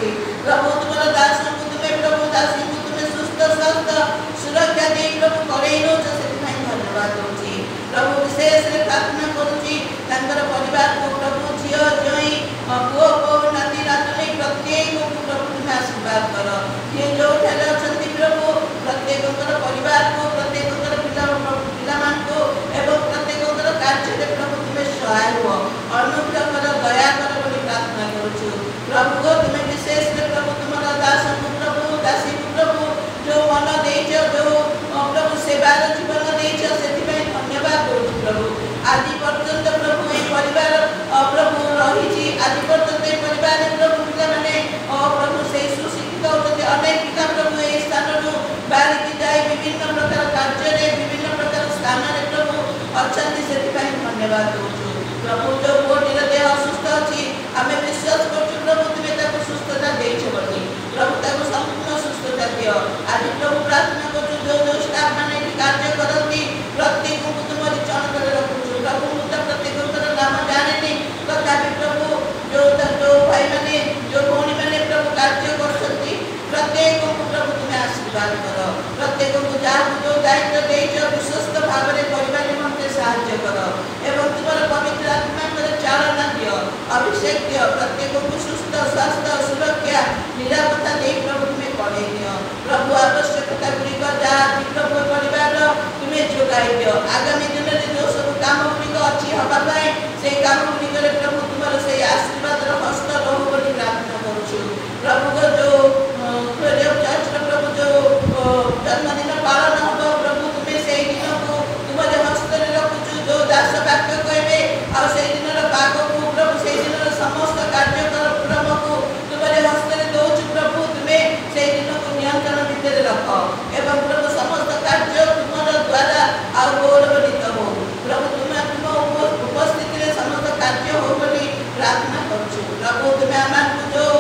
କରୁଛି। ପ୍ରଭୁ ତୁମର ଦାସଙ୍କୁ ତୁମେ ପ୍ରଭୁ ଦାସୀଙ୍କୁ ତୁମେ ସୁସ୍ଥ ସ୍ୱାସ୍ଥ୍ୟ ସୁରକ୍ଷା ଦେଇ ପ୍ରଭୁ କରେଇ ନେଉଛ, ସେଥିପାଇଁ ଧନ୍ୟବାଦ ଦେଉଛି। ପ୍ରଭୁ ବିଶେଷରେ ପ୍ରାର୍ଥନା କରୁଛି ତାଙ୍କର ପରିବାରକୁ ପ୍ରଭୁ ଝିଅ ଜ୍ୱାଇଁ ପୁଅ ବୋହୂ ନାତି ନାତୁଣୀ ପ୍ରତ୍ୟେକଙ୍କୁ ପ୍ରଭୁ ତୁମେ ଆଶୀର୍ବାଦ କର। ଯିଏ ଯେଉଁଠାରେ ଅଛନ୍ତି ପ୍ରଭୁ ପ୍ରତ୍ୟେକଙ୍କର ପରିବାରକୁ ପ୍ରତ୍ୟେକଙ୍କର ପିଲାମାନଙ୍କୁ ଏବଂ ପ୍ରତ୍ୟେକଙ୍କର କାର୍ଯ୍ୟରେ ପ୍ରଭୁ ତୁମେ ସହାୟ ହୁଅ, ଅନୁଗ୍ରହ କର, ଦୟା କର ବୋଲି ପ୍ରାର୍ଥନା କରୁଛୁ। ପ୍ରଭୁ ତୁମେ ବିଶେଷରେ ପ୍ରଭୁ ତୁମର ଦାସଙ୍କୁ ପ୍ରଭୁ ଦାସୀଙ୍କୁ ପ୍ରଭୁ ଯେଉଁ ମନ ଦେଇଛ, ଯେଉଁ ପ୍ରଭୁ ସେବାର ଜୀବନ ଦେଇଛ, ସେଥିପାଇଁ ଧନ୍ୟବାଦ ଦେଉଛୁ। ପ୍ରଭୁ ଆଜି ପର୍ଯ୍ୟନ୍ତ ପ୍ରଭୁ ଏହି ପରିବାର ପ୍ରଭୁ ରହିଛି, ଆଜି ପର୍ଯ୍ୟନ୍ତ ଏହି ପରିବାରରେ ପ୍ରଭୁ ପିଲାମାନେ ପ୍ରଭୁ ସେଇ ସୁଶିକ୍ଷିତ ହେଉଛନ୍ତି। ଅନେକ ପିଲା ପ୍ରଭୁ ଏହି ସ୍ଥାନରୁ ବାହାରିକି ଯାଇ ବିଭିନ୍ନ ପ୍ରକାର କାର୍ଯ୍ୟରେ ବିଭିନ୍ନ ପ୍ରକାର ସ୍ଥାନରେ ପ୍ରଭୁ ଅଛନ୍ତି, ସେଥିପାଇଁ ଧନ୍ୟବାଦ ଦେଉଛୁ। ପ୍ରଭୁ ଯେଉଁ ପୁଅଟିର ଦେହ ଅସୁସ୍ଥ ଅଛି, ଆମେ ବିଶ୍ୱାସ କରୁଛୁ ପ୍ରଭୁ ତୁମେ ତାକୁ ସୁସ୍ଥତା ଦେଇଛ ବୋଲି। ପ୍ରଭୁ ତାକୁ ସମ୍ପୂର୍ଣ୍ଣ ସୁସ୍ଥତା ଦିଅ। ଆଜି ପ୍ରଭୁ ପ୍ରାର୍ଥନା କରୁଛୁ ଯେଉଁ ଷ୍ଟାଫ୍ ମାନେ ଏଠି କାର୍ଯ୍ୟ କରନ୍ତି ପ୍ରତ୍ୟେକଙ୍କୁ ତୁମରି ଚରଣରେ ରଖୁଛୁ। ପ୍ରଭୁ ମୁଁ ତ ପ୍ରତ୍ୟେକଙ୍କର ନାମ ଜାଣିନି, ତଥାପି ପ୍ରଭୁ ଯେଉଁ ଭାଇମାନେ ଯେଉଁ ଭଉଣୀମାନେ ପ୍ରଭୁ କାର୍ଯ୍ୟ କରୁଛନ୍ତି ପ୍ରତ୍ୟେକଙ୍କୁ ପ୍ରଭୁ ତୁମେ ଆଶୀର୍ବାଦ କର। ପ୍ରତ୍ୟେକଙ୍କୁ ଯାହାକୁ ଯେଉଁ ଦାୟିତ୍ୱ ଦେଇଛ ବିଶ୍ୱସ୍ତ ଭାବରେ କରିବା ନିମନ୍ତେ ସାହାଯ୍ୟ କର ଏବଂ ତୁମର ପବିତ୍ର ଆତ୍ମାଙ୍କର ଚାଳନା ଦିଅ, ଅଭିଷେକ ଦିଅ। ପ୍ରତ୍ୟେକଙ୍କୁ ସୁସ୍ଥ ସ୍ୱାସ୍ଥ୍ୟ ସୁରକ୍ଷା ନିରାପତ୍ତା ଦେଇ ପ୍ରଭୁ ତୁମେ କରେଇ ଦିଅ। ପ୍ରଭୁ ଆବଶ୍ୟକତା ଗୁଡ଼ିକ ଯାହା ଅଛି ପ୍ରଭୁ ପରିବାର ତୁମେ ଯୋଗାଇ ଦିଅ। ଆଗାମୀ ଦିନରେ ଯେଉଁ ସବୁ କାମ ଗୁଡ଼ିକ ଅଛି ହେବା ପାଇଁ ସେଇ କାମ ଗୁଡ଼ିକରେ ପ୍ରଭୁ ତୁମର ସେଇ ଆଶୀର୍ବାଦର ହସ୍ତ ରହୁ ବୋଲି ପ୍ରାର୍ଥନା କରୁଛୁ। ପ୍ରଭୁଙ୍କ ଯେଉଁ ଚର୍ଚ୍ଚର ପ୍ରଭୁ ଯେଉଁ ଜନ୍ମଦିନ ପାଳନ ହେବ ପ୍ରଭୁ ତୁମେ ସେଇ ଦିନକୁ ତୁମର ହସ୍ତରେ ରଖୁଛୁ। ଯେଉଁ ଦାସ ବାକ୍ୟ କହିବେ ଆଉ ସେଇ ଦିନର ପାଗକୁ ପ୍ରଭୁ ସେଇ ଦିନର ସମସ୍ତ କାର୍ଯ୍ୟକ୍ରମକୁ ତୁମର ହସ୍ତରେ ଦେଉଛୁ। ପ୍ରଭୁ ତୁମେ ସେଇ ଦିନକୁ ନିୟନ୍ତ୍ରଣ ଭିତରେ ରଖ ଏବଂ ପ୍ରଭୁ ସମସ୍ତ କାର୍ଯ୍ୟ ତୁମର ଦ୍ୱାରା ଆଉ ଗୌରବାନ୍ୱିତ ହଉ। ପ୍ରଭୁ ତୁମେ ତୁମ ଉପସ୍ଥିତିରେ ସମସ୍ତ କାର୍ଯ୍ୟ ହଉ ବୋଲି ପ୍ରାର୍ଥନା କରୁଛୁ। ପ୍ରଭୁ ତୁମେ ଆମମାନଙ୍କୁ ଯେଉଁ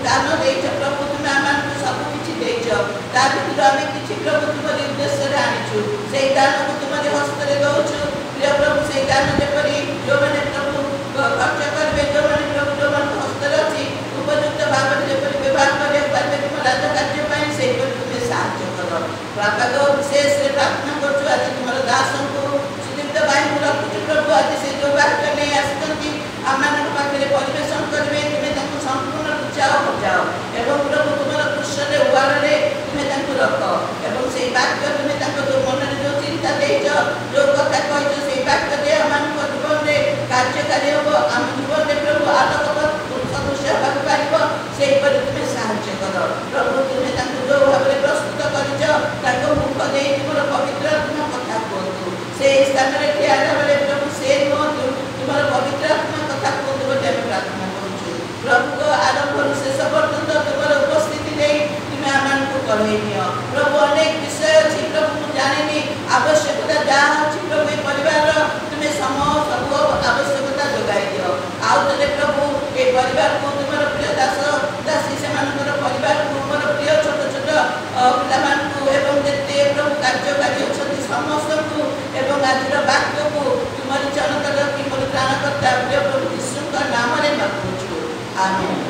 ଦାନ ଦେଇଛ ପ୍ରଭୁ ତୁମେ ଆମମାନଙ୍କୁ ସବୁ କିଛି ଦେଇଛ, ତା ଭିତରୁ ଆମେ କିଛି ପ୍ରଭୁ ତୁମରି ଉଦ୍ଦେଶ୍ୟରେ ଆଣିଛୁ। ସେଇ ଦାନକୁ ତୁମରି ହସ୍ତରେ ଦେଉଛୁ। ପ୍ରିୟ ପ୍ରଭୁ ସେଇ ଦାନ ଯେପରି ଯେଉଁମାନେ ପ୍ରଭୁ ଖର୍ଚ୍ଚ କରିବେ, ଯେଉଁମାନେ ପ୍ରଭୁ ଯେଉଁମାନଙ୍କ ହସ୍ତରେ ଅଛି ଉପଯୁକ୍ତ ଭାବରେ ଯେପରି ବ୍ୟବହାର କରିବାକୁ ପାରିବେ ତୁମ ରାଜ କାର୍ଯ୍ୟ ପାଇଁ, ସେହିପରି ତୁମେ ସାହାଯ୍ୟ କର। ପ୍ରପାତ ବିଶେଷରେ ପ୍ରାର୍ଥନା କରୁଛୁ ଆଜି ତୁମର ଦାସଙ୍କୁ ସୁଦୀପ୍ତ ଭାଇଙ୍କୁ ରଖୁଛୁ। ପ୍ରଭୁ ଆଜି ସେ ଯେଉଁ ବାକ୍ୟ ନେଇ ଆସିଛନ୍ତି ଆମମାନଙ୍କ ପାଖରେ ପରିବେଷଣ କରିବେ, ତୁମେ ତାଙ୍କୁ ସମ୍ପୂର୍ଣ୍ଣ ବୁଝାଅ ବୁଝାଅ ଏବଂ ପ୍ରଭୁ ତୁମର କୃଷ୍ଣରେ ଉଆରରେ ତୁମେ ତାଙ୍କୁ ରଖ ଏବଂ ସେଇ ବାକ୍ୟ ତୁମେ ତାଙ୍କ ଯେଉଁ ମନରେ ଯେଉଁ ଚିନ୍ତା ଦେଇଛ, ଯେଉଁ କଥା କହିଛ, ସେଇ ବାକ୍ୟ ଦେଇ ଆମମାନଙ୍କ ଜୀବନରେ କାର୍ଯ୍ୟକାରୀ ହେବ। ଆମ ଜୀବନରେ ପ୍ରଭୁ ଆଲୋକ ସଦୃଶ୍ୟ ହେବାକୁ ପାରିବ, ସେହିପରି ତୁମେ ସାହାଯ୍ୟ କର। ପ୍ରଭୁ ତୁମେ ତାଙ୍କୁ ଯେଉଁ ଭାବରେ ପ୍ରସ୍ତୁତ କରିଛ ତାଙ୍କ ମୁଖ ଦେଇ ତୁମର ପବିତ୍ର ଆତ୍ମା କଥା କୁହନ୍ତୁ। ସେହି ସ୍ଥାନରେ ଠିଆ ହେଲା ବେଳେ ପ୍ରଭୁ ସେ କୁହନ୍ତୁ ତୁମର ପବିତ୍ର ଆତ୍ମା କଥା କୁହନ୍ତୁ ବୋଲି ଆମେ ପ୍ରାର୍ଥନା କରୁଛୁ। ପ୍ରଭୁଙ୍କ ଆରମ୍ଭରୁ ଶେଷ ପର୍ଯ୍ୟନ୍ତ ତୁମର ଉପସ୍ଥିତି ଦେଇ ତୁମେ ଆମମାନଙ୍କୁ କରେଇ ନିଅ। ପ୍ରଭୁ ଅନେକ ବିଷୟ ଅଛି ପ୍ରଭୁ ମୁଁ ଜାଣିନି, ଆବଶ୍ୟକତା ଯାହା ଅଛି ପ୍ରଭୁ ଏ ପରିବାରର ତୁମେ ସବୁ ଆବଶ୍ୟକତା ଯୋଗାଇ ଦିଅ। ଆଉ ଥରେ ପ୍ରଭୁ ଏ ପରିବାରକୁ ତୁମର ପ୍ରିୟ ଦାସ ଦାସୀ ସେମାନଙ୍କର ପରିବାରକୁ ମୋର ପ୍ରିୟ ଛୋଟ ଛୋଟ ପିଲାମାନଙ୍କୁ ଏବଂ ଯେତେ ପ୍ରଭୁ କାର୍ଯ୍ୟକାରୀ ଅଛନ୍ତି ସମସ୍ତଙ୍କୁ ଏବଂ ଆଜିର ବାକ୍ୟକୁ ତୁମରି ଚରଣରେ ରଖି ମୋର ତ୍ରାଣକର୍ତ୍ତା ପ୍ରିୟ ପ୍ରଭୁ ଯୀଶୁଙ୍କ ନାମରେ ମାଗୁଛୁ, ଆମେନ୍।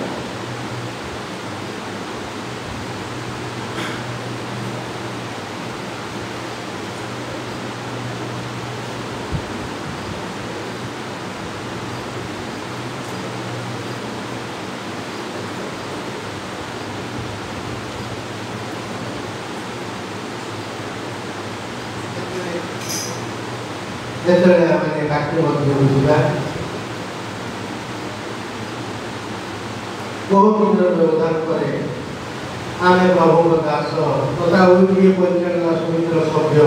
ଯେତେବେଳେ ଆମେ ବାକ୍ୟ ମଧ୍ୟକୁ ଯିବା ବହୁ ଦିନର ବ୍ୟବଧାନ ପରେ ଆମେ ପ୍ରଭୁଙ୍କ ଦାସ ତଥା ୱିକିଏ ପରିଚାଳନା ସମିତିର ସଭ୍ୟ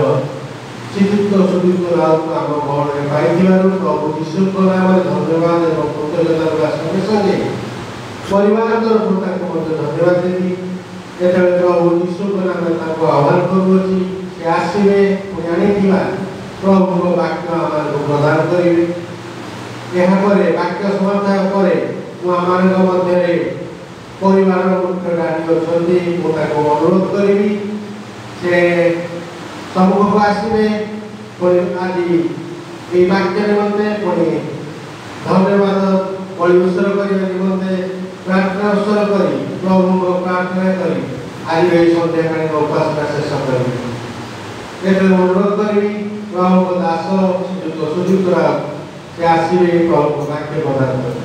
ଶ୍ରୀଯୁକ୍ତ ସୁଦୀପ୍ତ ରାଉତ ଆମ ଗହଣରେ ପାଇଥିବାରୁ ପ୍ରଭୁ ଯୀଶୁଙ୍କ ନାମରେ ଧନ୍ୟବାଦ ଏବଂ କୃତଜ୍ଞତା ଦେବା ସଙ୍ଗେ ସଙ୍ଗେ ପରିବାର ତରଫରୁ ତାଙ୍କୁ ମଧ୍ୟ ଧନ୍ୟବାଦ ଦେବି। ଯେତେବେଳେ ପ୍ରଭୁ ଯୀଶୁଙ୍କ ନାମରେ ତାଙ୍କୁ ଆହ୍ୱାନ କରୁଅଛି ସେ ଆସିବେ ପୁଣି ଆଣିଥିବା ପ୍ରଭୁଙ୍କ ବାକ୍ୟ ଆମମାନଙ୍କୁ ପ୍ରଦାନ କରିବେ। ଏହାପରେ ବାକ୍ୟ ସମାପ୍ତ ହେବା ପରେ ମୁଁ ଆମମାନଙ୍କ ମଧ୍ୟରେ ପରିବାର ମୁଖ୍ୟ ଗାଡ଼ି ଅଛନ୍ତି, ମୁଁ ତାଙ୍କୁ ଅନୁରୋଧ କରିବି ସେ ସମ୍ମୁଖକୁ ଆସିବେ। ପୁଣି ଆଜି এই বাক্য নিমন্তে পুଣି ধন্যবাদ পরিবেশন କରିବା ନିମନ୍ତେ प्रार्थना उत्सव करी प्रभु को प्रार्थना करी आज ये संध्या कालीन उपासना शेष करी एते अनुरोध करी प्रभु को दास सुजुत से आसीबे प्रभु को वाक्य प्रदान करी।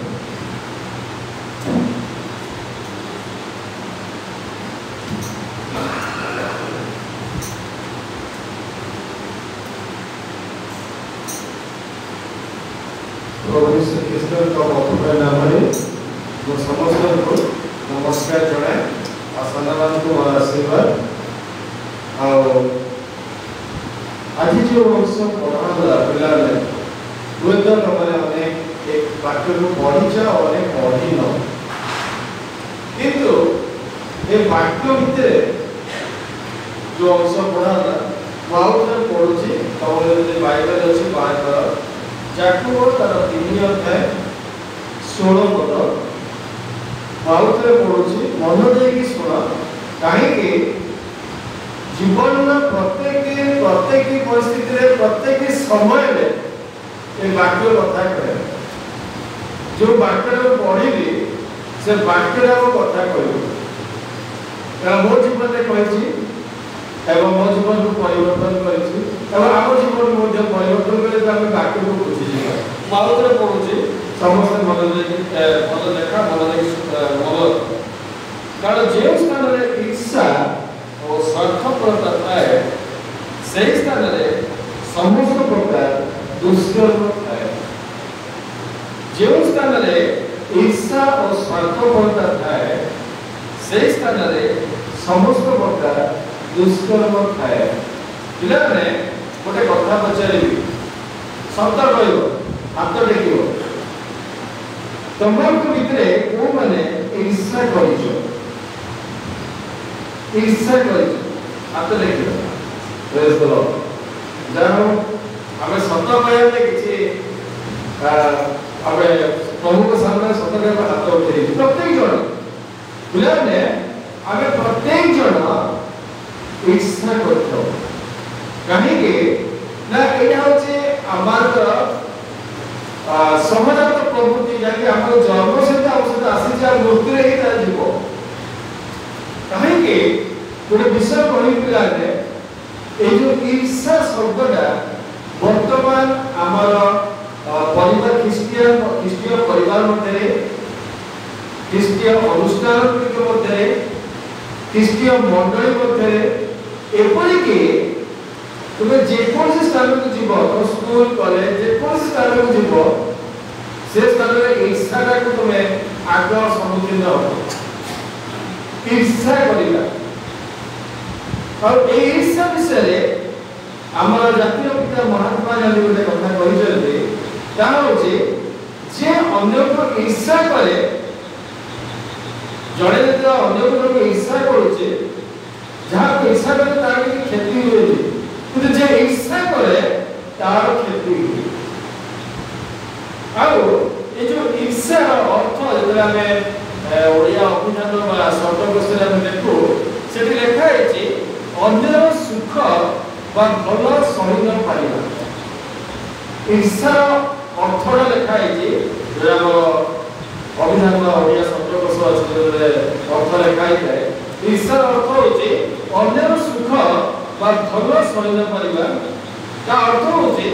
प्रभु श्री कृष्ण का मधुमय नाम में समस्त को नमस्कार जनाए आसनवान को आशीर्वाद आज जो अंश पढ़ा पिला हुए तो तुमने अनेक एक वाक्य को पढ़ी अनेक पढ़ी न किंतु ये वाक्य भितर जो अंश पढ़ा मुझे पढ़ुची तुम बाइबल अच्छी बाहर जाकुब तार 3 अध्याय 16 पद बाउथरे पढ़ुची मन देकी शुण कहीं जीवन प्रत्येक परिस्थिति प्रत्येक समय ये वाक्य कथा कहे जो वाक्य पढ़ी से वाक्य कथा कह मो जीवन में कही मो जीवन को परिवर्तन आम जीवन परिवर्तन करें वाक्य को बुझी मुझे पढ़ुची समस्त मन देखा मन कारण जो स्थान में ईर्षा और स्वार्थपरता थाए से स्थान में समस्त प्रकार दुष्कर्म थाए जो स्थान में ईर्षा और स्वार्थपरता थाए से स्थान में समस्त प्रकार दुष्कर्म थाए पिला ने गोटे कथा पचारि शब्द कह हाथ टेक तुम भितर को मैंने ईर्षा कर हाथ टेक आम सत कहते किसी प्रभु सामने सत कह हाथ उठे प्रत्येक जन पिलाने आम प्रत्येक जन ईर्षा कर कहीं ना यहाँ हूँ आमार सहजात प्रवृत्ति जहाँकि आम जन्म सहित आम सहित आसी मृत्यु ही जीव कहीं गोटे विषय कही पिलाने ये जो ईर्षा शब्दटा वर्तमान आमर परिवार ख्रीष्टीय परिवार मध्य ख्रीष्टीय अनुष्ठान मध्य ख्रीष्टीय मंडली मध्य एपरिक तुम्हें जेकोसी स्थान को जीव तुम स्कूल कॉलेज जेकोसी स्थान को जीव से स्थान में ईर्षा को तुम्हें आग सम्मुखीन हो ईर्षा करिला और ईर्षा विषय आमर जातीय पिता महात्मा गांधी गोटे कथा कही जे अन्य को ईर्षा करे जड़े जो अन्य को ईर्षा करुचे जहाँ को ईर्षा करे तार किसी क्षति हुए किंतु जे ईर्षा करे तार क्षति हुए ये जो ईर्षा अर्थ जो आम ओडिया अभिधान शब्दकोश देखू से लिखा है अन्य सुख भल सही न पाइबा ईर्षा अर्थटा लिखा है अभिधान ओडिया शब्दकोश अर्थ लिखा है ईर्षार अर्थ होचे अन्य सुख बा भल सही न पाइबा ता अर्थ होचे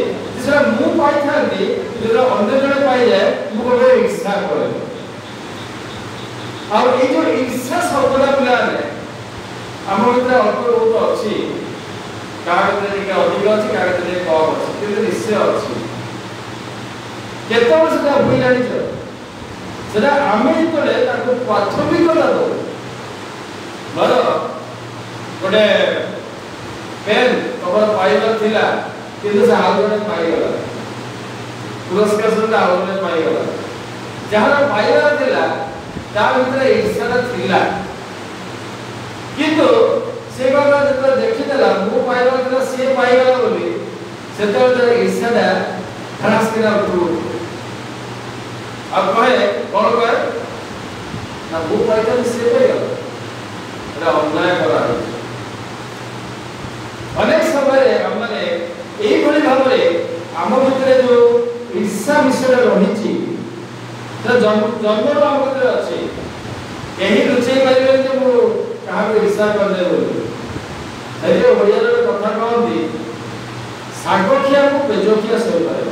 जे मु पाई थांती जे अन्य जने पाई जाए मु को ईर्षा करे और ये जो ईर्षा शब्दटा पिलाने आम भीतर अल्प बहुत अच्छी क्या अधिक अच्छी क्या कम अच्छी निश्चय अच्छी केतबे से हुई जान आम जो प्राथमिकता दो धर गोटे पेन तुम पाइबार थिला किंतु से आउ जने पाइगला पुरस्कार सहित आउ जने पाइगला जहाँ पाइबार थिला ता भीतर ईर्षाटा थिला किंतु से बाबा जब देखिदेला मु पाइबार थिला से पाइगला बोली सेते ईर्षाटा खास किना उठू अब कहे कौन कहे ना मु पाइबार से पाइगला अन्याय करा अनेक समय हमने भाव आम भीतर जो ईर्षा विषय रही जन्म आम भीतर अच्छे कहीं लुचई पारे कि मुझे ईर्षा करने बोली ओडिया कथा कहती शाग खिया को पेज खिया सही पारे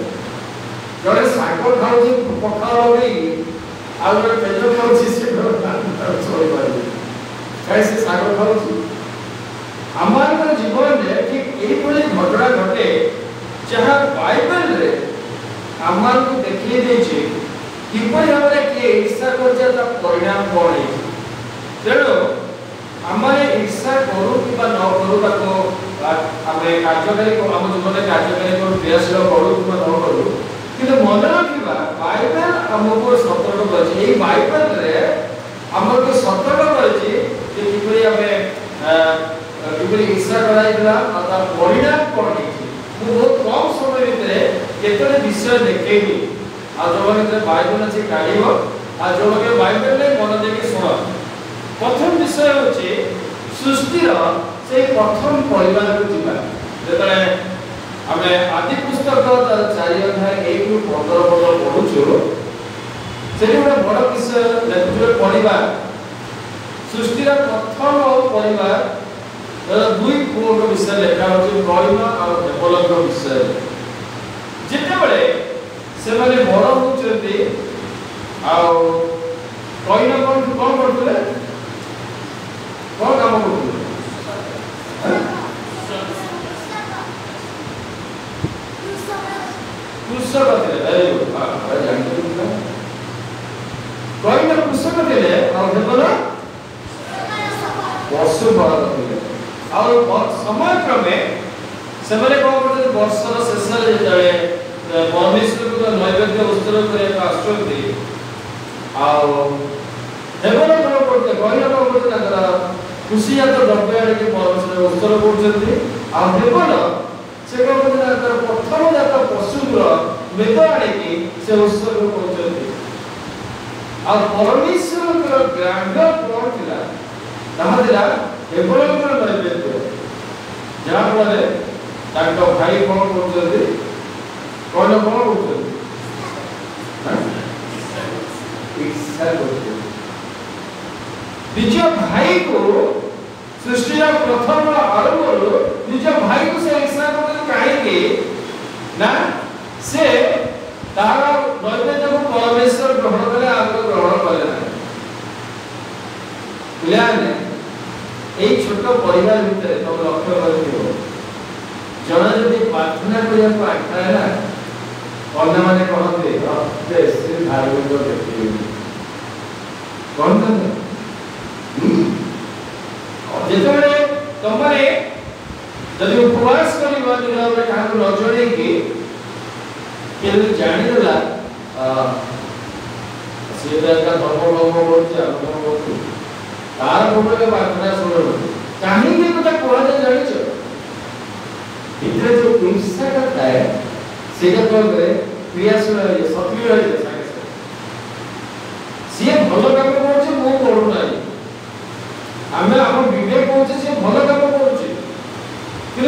जड़े शाग खाऊ पखाल लगे आगे पेज खाऊ सही पारे कहीं से शाग खाऊ आम जीवन में ठीक यही घटना घटे जहाँ बाइबल रे आम को देखिए देछि किपर भाव किए ईर्षा कर परिणाम कौन है तेणु आम ईर्षा करूँ कि न करूँ आम कार्यकारी आम जीवन में कार्यकारी करूँ क्रियाशील करूँ कि न करूँ कि मन रखा बाइबल आमको सतर्क कर बाइबल रे आमको सतर्क कर ईर्षा कराइला परिणाम कौन है बहुत कम समय भितर केतने विषय देखेबी आ जो बाइबल अच्छे काढ़ आ जो बाइबल में मन देके शुण प्रथम विषय होचे सृष्टिर से प्रथम परिवार को जीवा जेतले आमे आदि पुस्तक 4 अध्याय 1 ରୁ 15 पद पढुछु से गोटे बड़ विषय देखुछु परिवार सृष्टिर प्रथम परिवार दुई पुओ विषय लेखा होची कईन और हेबलक विषय जेते बळे से माने बड़ होचते आ कईन कोन करथले कोन काम करथले कृषक थे वेरी गुड हां जानते हो कईन कृषक थे और हेबल पशुपालक थे और समय क्रमे से वर्षर शेष जो परमेश्वर को नैवेद्य उत्सर्ग करने आसुँच हेबल कौन करते कईन कौन करते कृषिजात द्रव्य आगे परमेश्वर उत्सर्ग करेबल से कौन करते प्रथम जात पशुर मेद आनिकी से उत्सर्ग कर परमेश्वर ग्रांड कौन था हेबल नैवेद्य जहाँफल भाई कौन कर कौन कौन निज भाई को सृष्टि प्रथम आरंभ निज भाई को से ईर्षा कहीं ना से तार नैवेद्य को परमेश्वर ग्रहण कले आगे ग्रहण कले ना এই ছোট পরিবার ভিতরে তুমি লক্ষ্য করিও জন যদি প্রার্থনা করিয়া আঠায় না অন্য মানে কহতে অতে শ্রী ভাগবত দেখি কোন কোন যেতবে তোমারে যদি উপবাস করিবা দিনরে কাহাকে ন জণে কি কেউ জানি দেলা সেটা একটা ধর্ম করছে আমরা করছি तार फोटो प्रार्थना शुरू कहीं पता कौन जानी भीतर जो ईर्षा करता है सेटा कौन करे क्रियाशील सक्रिय सी भल काम कर मु करू ना आम आम विवेक कहे सी भल काम कर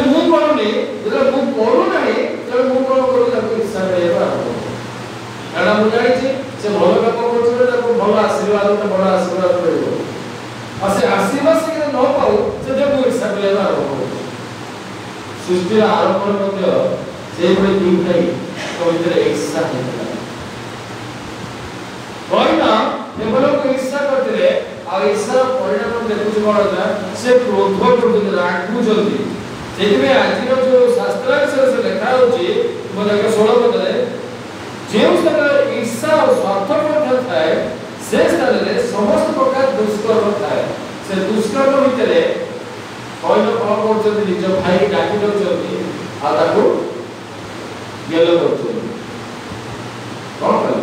मु करूनी जो मु करू ना तो मु कौन करूँ ईर्षा करवा कारण मुझे जानी से भल काम कर भल आशीर्वाद बड़ आशीर्वाद मिले से आशीर्वाद से न पाऊ से जो ईर्षा करवा आरंभ सृष्टि आरंभ से दिन नहीं तो भीतर ईर्षा होता हेबल को ईर्षा करते आ ईर्षार परिणाम देखुछ कौन से क्रोध करते रागुचंती से आज जो शास्त्र से लिखा होची मतलब 16 पदे जो स्थान ईर्षा और स्वार्थ थाए से स्थान रे समस्त प्रकार दुष्कर्म थाए से दुष्कर्म भितर कईन कौन कर निज भाई डाकी दौरान आको गेल कर कौन कल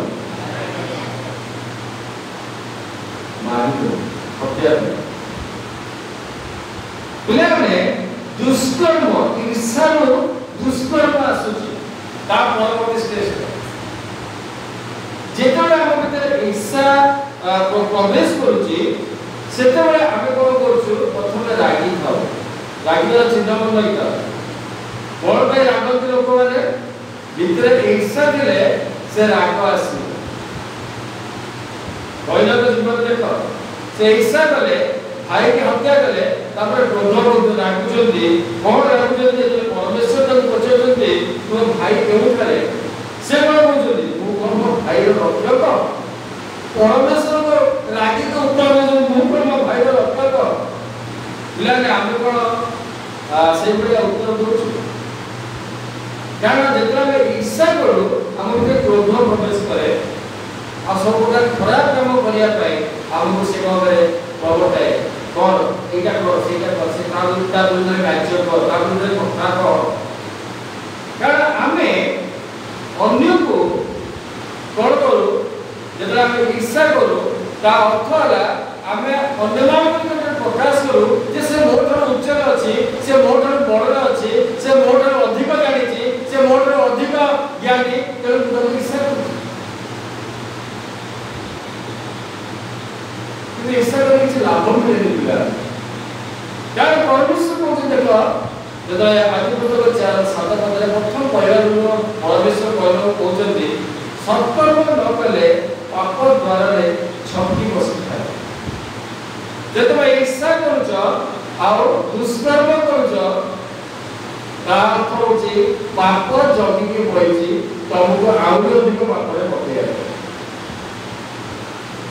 हत्या पे दुष्कर्म ईर्षा दुष्कर्म आसूची परवर्ती स्टेज जेतबे हम भीतर ईर्षा प्रवेश करूची सेतबे आमे कोन करछु प्रथम रागी खाओ रागीर चिन्ह मन लइता कोन पे रागत लोक माने भीतर ईर्षा दिले से राग आसी कइला तो जीवन देखो से ईर्षा कले भाई की हत्या कले तापर क्रोध क्रोध रागुचंदी कोन रागुचंदी जे परमेश्वर तक पछोचंदी तो भाई केउ करे से कोन बुझुदी मु कोन मो भाई रो रक्षक परमेश्वर को रागी को उत्तर दे मु कोन मो भाई रो रक्षक बिलाने हम कोन से बड़े उत्तर दोछु कारण जेतला में ईर्षा करू हम के क्रोध प्रवेश करे आ सब प्रकार खराब काम करिया पाए हमको से करे प्रबोधाए कौन एटा करो सेटा कर से तारुता दुनिया राज्य कर तारुता कथा कर कारण हमें अन्य को कौन करू जेतला में ईर्षा करू ता अर्थ होला हमें अन्य मान को प्रकाश करू जे से मोटर उच्च अछि से मोटर बड़ अछि से मोटर अधिक जानि छी से मोटर अधिक ज्ञानी तेणु ईर्षा करू ईर्षा करने से लाभ मिले मिला यार परमेश्वर को देखो जब आदिपुत्र को चार सात पदरे प्रथम पहला परमेश्वर कहलो कहउचंदी सत्कर्म न कले पाप द्वारा रे छकी बसिଥାଏ जब तुम ईर्षा करूछ आ दुष्कर्म करूछ ता अर्थ होची पाप जगी के पड़िची तुमको आउरी अधिक पाप रे पकेया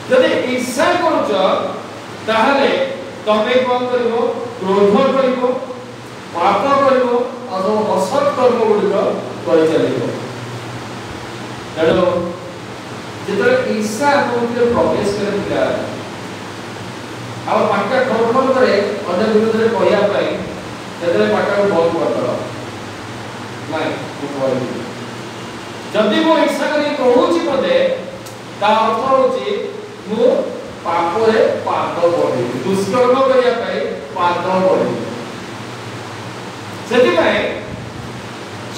जदि ईर्षा करूछ ताहले तमे कोन करिवो क्रोध करिवो पाप करिवो अथवा असत कर्म गुडिक करि चलिवो हेलो जेतरे ईर्षा हमके प्रवेश करे दिला आ पाटा खरखर करे अन्य विरुद्ध रे कहया पाई तेतरे पाटा को बंद कर दो नाही को कहली जदि मो ईर्षा करी कहूची पदे ता अर्थ होची मु पापरे पाद पड़े दुष्कर्म करिया पाई पाद पड़े सेति भाई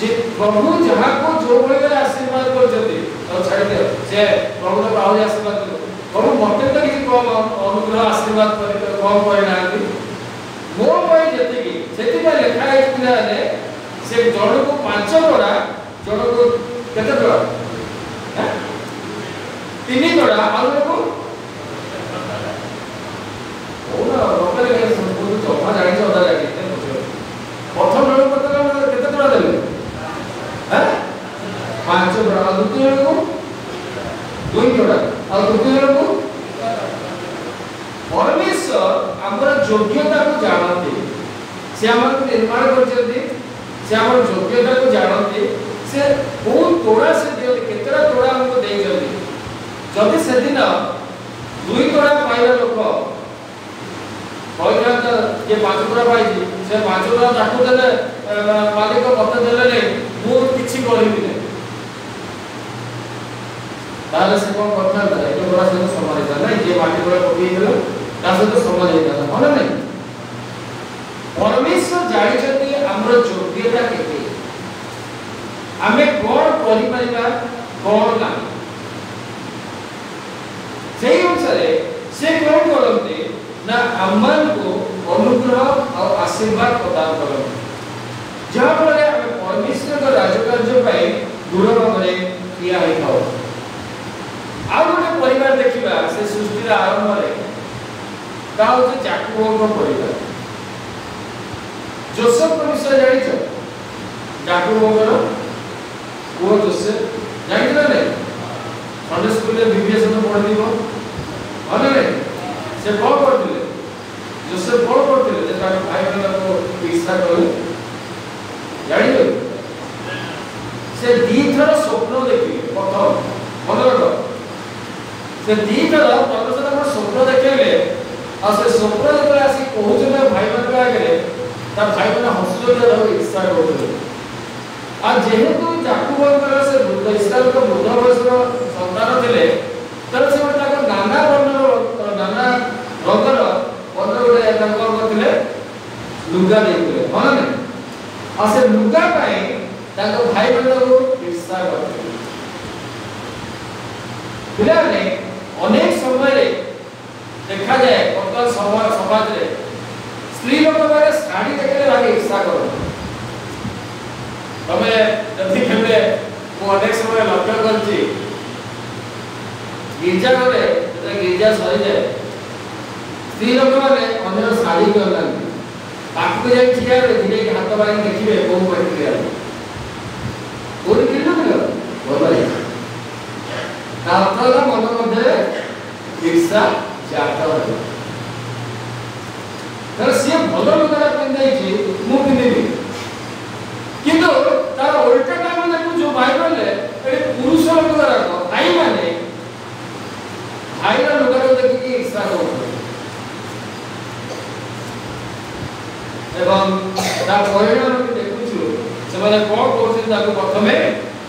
जे प्रभु जहा को जो बळे आशीर्वाद करजती तो छाडी दे से प्रभु ने पाउ आशीर्वाद कर प्रभु मते तो कि कम अनुग्रह आशीर्वाद करे तो कम करे नांती मो पई जति कि सेति भाई लेखा है ने से जण को 5 बड़ा जण को केते बड़ा हैं 3 बड़ा आलू को ओना रोकले के संपूर्ण चौथा जानि से अदा जानि प्रथम लोग पता केते बड़ा देले हैं 5 बड़ा द्वितीय लोग 2 बड़ा और तृतीय लोग परमेश्वर हमर योग्यता को जानते से हमर को निर्माण करजती से हमर योग्यता को जानते से बहुत तोड़ा से दियो केतरा तोड़ा हमको देई जल्दी जदि से दिन 2 तोड़ा पाइला लोक कहला जे 5 तोड़ा पाइजी से 5 तोड़ा ताकू देले मालिक मत देले नै मु किछि करिबि नै ताले से कोन करना है ये बड़ा से समान है ना ये माटी बड़ा पकी गेलो ता से तो समान है ना होला नै परमेश्वर जानि छथि हमर योग्यता केते हमें कोन करि परिबा कोन ना सेही अनुसार से कोन करते ना अमन को अनुग्रह और आशीर्वाद प्रदान करते जहाँ पर हमें परमेश्वर का राजकार्य पाए दूर भाव किया है खाओ आउ गोटे परिवार देखिबा से सृष्टि आरंभ रे ता होचे याकूब को परिवार जोसेफ को विषय जानि छ याकूब को वो जोसेफ जानि छ ने संडे स्कूल में बीबीएस में पढ़ दीबो अने ने से कौन करथिले जोसेफ कौन करथिले जे तार भाई बहन को ईर्षा करे जानि लो से दी थर स्वप्न देखि प्रथम मन रखो से दी थर परमेश्वर हमर स्वप्न देखेले आ से स्वप्न जतरा आसी कहउछ ना भाई बहन के आगे ता भाई बहन हंसलो जे रहो ईर्षा करथले आ जेहेतु याकूब से वृद्ध इस्राएल को वृद्ध वयसर संतान थिले तर से ताको नाना वर्णर नाना रंगर पत्र गोटे ताको करथिले लुगा देथिले मन ने आ से लुगा पाए ताको भाई बहन को ईर्षा करथिले पिलाने अनेक समय रे देखा जाए वर्तमान समाज रे स्त्री लोक माने साड़ी देखले भारी ईर्षा करथि तमे जति केबे को अनेक समय लक्ष्य करछि गिरजा रे गिरजा सरी जाए स्त्री लोक मैंने अन्य शाढ़ी भी अनाती पाखक जाए ठिया धीरे हाथ बाड़ी देखिए कौ बैठे कौन किलो भल अर्थ मन मध्य ईर्षा जात सी भल लुगा पिंधाई मु पिंधि किंतु तार उल्टा टाइम देखु बाइबल पुरुष लुगा भाई माने भाईर लुगा देखिए ईर्षा कर परिणाम देखु से कौन कर प्रथम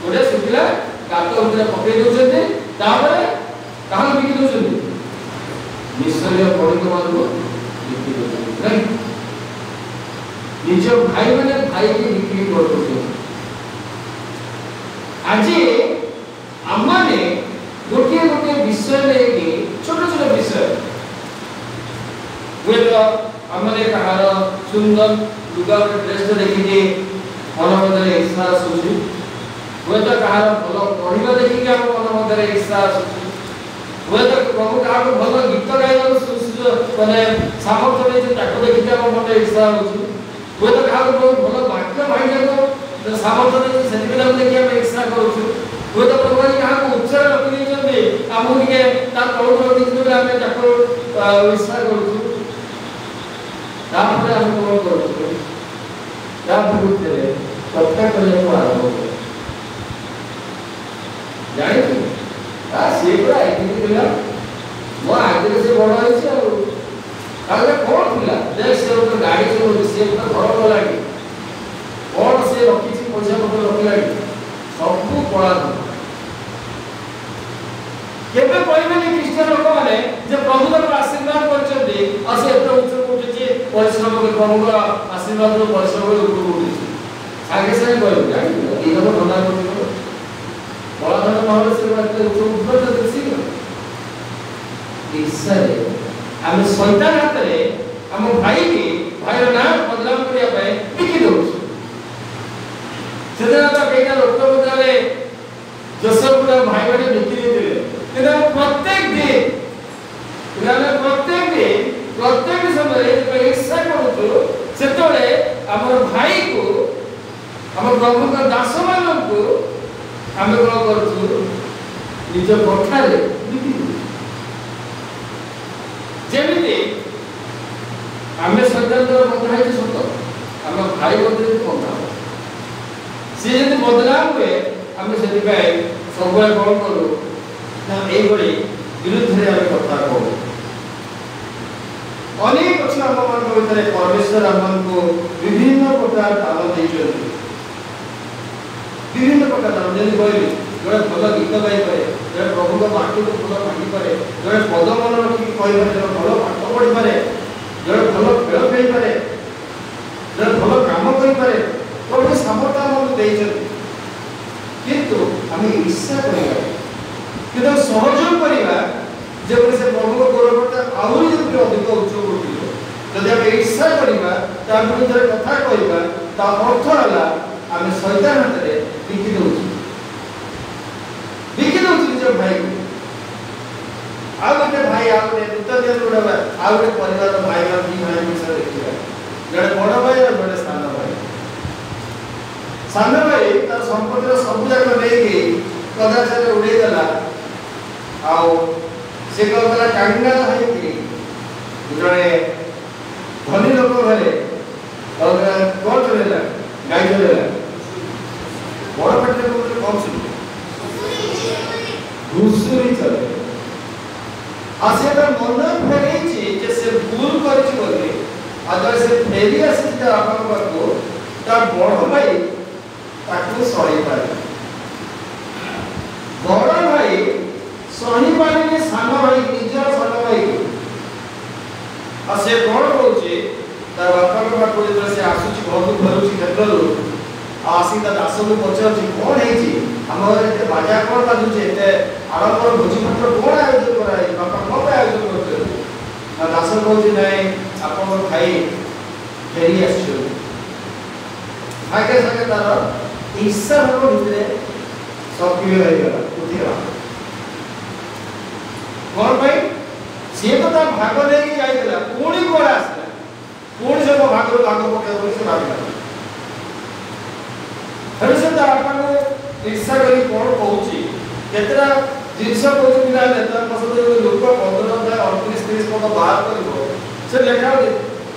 गोटे सुखिला गात भर पकई दौरान क्या बिकी दौरान निश्चय पड़िक मान बिक्री दौरान निज भाई मैंने भाई की बिक्री कर आज आम गोटे गोटे विषय लेकिन छोट छोट विषय हुए तो आमने कहार सुंदर लुगा ड्रेस देखिए मन मध्य ईर्षा आसूसी हुए तो कहार भल पढ़ा देखिए आम मन मध्य ईर्षा आसूसी हुए तो प्रभु क्या भल गीत गाइबा माने सामर्थ्य नहीं देखिए आम मन ईर्षा होगी हुए तो क्या प्रभु भल वाक्य भाई सामर्थ्य नहीं से देखिए आम ईर्षा करूँ हुए तो प्रभु क्या उच्चार रखी आमको टे तौर रखी आम ईर्षा करूँ तापर हम कौन करूँ या विरुद्ध चर्चा करने को आरंभ कर जानी सी पूरा एग्री मो आगे से बड़ होगा कौन थी देख से गाड़ी चलाऊ सी बड़ गला कौन से रखी पैसा पत्र रखला सब कला केबे कहबेनी ख्रीष्टियन लोक माने जे प्रभु तक आशीर्वाद करछन्ती असे एत उच्च उठिछि परिश्रम के प्रभु आशीर्वाद रो परिश्रम रो ऊपर उठिछि सागे सागे कहबे जानि ई लोक धंदा करछो बड़ा धन महल से बात उच्च उठबे त देखि ईश्वरे हम शैतान हाथ रे हम भाई की भाई रो नाम बदनाम करिया पे बिकी दउछ सेदा त केना लोक बजारे जसपुरा भाई बड़े बिकी देले प्रत्येक दिन प्रत्येक समय ईर्षा करूँ से आम भाई को आम प्रभु का दास मान को आम कौन करूँ निज कठार जमी आम सरकार बंधा है सत आम भाई बंधे बंधा सी जब बदनाम हुए आम से सब कौन करूँ এইভাবে বিরুদ্ধে আমি কথা কব অনেক আছে আমার ভিতরে পরমেশ্বর আমাকে বিভিন্ন প্রকার দান দিয়েছেন বিভিন্ন প্রকার দান যদি কইলি জড়ে ভালো গীত গাই পারে জড়ে প্রভুଙ୍କ বাক্যକୁ ভালো ভাঙি পারে জড়ে পদ মন রখি কই পারে জড়ে ভালো পাঠ পড়ি পারে জড়ে ভালো খেল খেলি পারে জড়ে ভালো কাম করি পারে প্রভু সামর্থ্য আমাকে দিয়েছেন কিন্তু আমি ঈর্ষা করি किंतु सहयोग करवा जब से प्रभु को गौरवता आहरी जो अधिक उच्च उठिल जब आम ईर्षा करवा विरुद्ध कथा कहवा ता अर्थ है आम शैतान हाथ में बिकी दौर निज भाई को आ गए भाई आ गए नूतन जोड़ा आ गए परिवार भाई दी भाई विषय देखा जड़े बड़ भाई और जड़े सान भाई तार संपत्ति सब जाक नहीं कदाचार उड़ेदेला से कहला टांगा है जड़े धनी लोक घरे कौन चलेगा गाय चलेगा बड़ पेटे कौन सुन घुसुरी चले से मन फेर से भूल कर से फेरी आसी बड़ भाई सही पारे बड़ भाई सही पारे सान भाई निजर सान भाई से कौन रोचे तार बापा पाखु जो से आसुची घर को धरुची क्षेत्र आसी दास को पचार कौन है आम घर बाजा कौन बाजुचे आड़ंबर भोजी भात कौन आयोजन कराई बापा कौन आयोजन कर दास कहते ना आप खाई फेरी आगे सागे तार ईर्षा भाव भितर सक्रिय हो गला कौन भाई सी सी तो भाग नहीं जाइला पुणी कोड़ा आसला पुणी से भाग पकड़ से भागला फिर से आपन ईर्षा करी कोन कहूची केतरा जिनस कहूची पिला नेता पसंद लोक 15-38 पद बाहर करबो से लेखा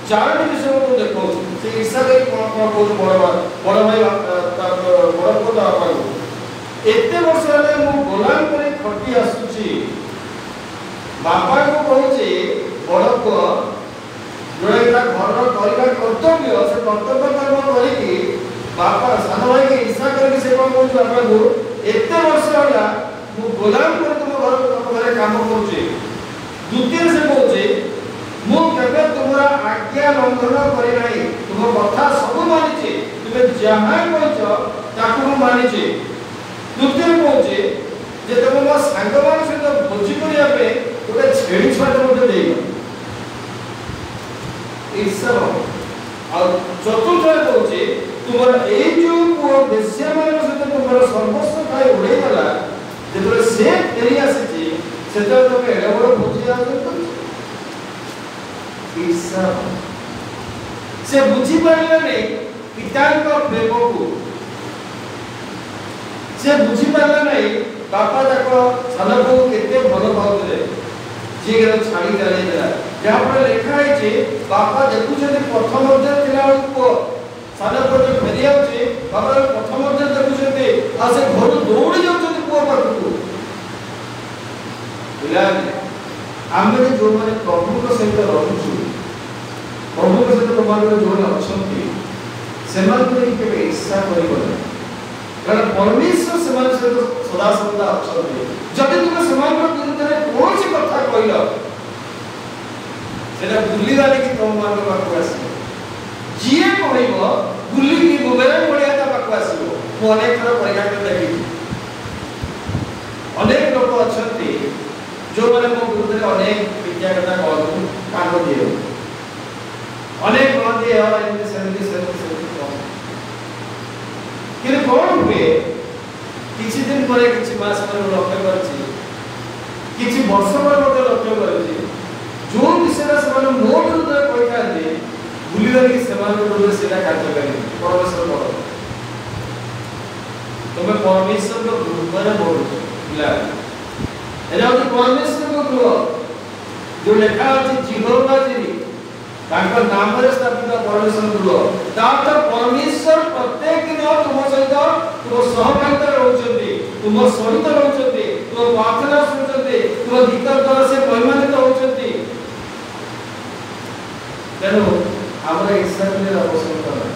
चारोटी विषय को देखो से ईर्षा करी कोन कहूची बड़ भाई बड़ को आपन एते वर्ष हेले मु गोलाम करे खटी आसुची बापा को कहूची बड़ को जोड़े घर करवा कर्तव्य से कर्तव्य कर्म करी बापा सान भाई के ईर्षा करके से कौन कहूँ बापा को एते वर्ष होला मु गोलाम कर तुम घर काम करूचे द्वितीय से कहूचे मु केबे तुमरा आज्ञा लंघन करि नाही तुम कथा सब मानिचे तुमे जहां कहछ ताकू मानिचे तृतीय कहूचे जे तुम मो संग मान सहित भोजी करिया पे गोटे छेड़ी छाट मते देई ईर्षा और चतुर्थ कहूचे तुमर ए जो को बेस्या मान सहित तुमर सर्वस्व खाई उड़े गला जेतरे से फेरी आसी से तो तुम एडा बड़ भोजी आयोजन ईर्षा से बुझी पारले नै पितांक प्रेम को से बुझी पारले नै बापा जाको साला को केते भलो पाउले जे गेल छाड़ी चले गेला जहां पर लिखा है जे बापा देखु छे प्रथम अध्याय थिला को साला को जो फेरी आउचे बापा प्रथम अध्याय देखु छे आ से घर दौड़ी जाउ छे को पाखु बिलाने आमे जो माने प्रभु को सहित रहउछु प्रभु के सहित तुम्हारे जो अछंती सेमान को केबे ईर्षा करिबो कारण परमेश्वर सेमान सहित सदा सदा अछंती जदि तुम सेमान विरुद्ध रे कोन सी कथा कहलो सेना बुल्ली वाले की तुम मान पाखु आसी जिए कहइबो बुल्ली की बुबेरा पड़िया ता पाखु आसीबो मु अनेक थर परिणाम देखि अनेक लोक अछंती जो माने मो विरुद्ध रे अनेक विद्या कथा कहू कान दियो अनेक कहते हैं और इनके सेंटी कि कौन हुए किसी दिन पर किसी मास पर लक्ष्य करछि किसी वर्ष पर मते लक्ष्य करछि जो विषय से माने मोट रुदय कहता है भूली गली समान रुदय सेटा कार्यकारी परमेश्वर बोल तुम्हें परमेश्वर को गुरुद्वारा बोल मिला एना तो परमेश्वर को गुरु जो लिखा है जीवोवा जी तांकर नाम रे स्थापित परमेश्वर गुरु तात परमेश्वर प्रत्येक दिन तुम सहित तुम सहभागिता रहउछथि तुम सहित रहउछथि तुम प्रार्थना सुनछथि तुम गीत द्वारा से महिमान्वित होउछथि तेनो हमरा ईर्षा के आवश्यकता नहीं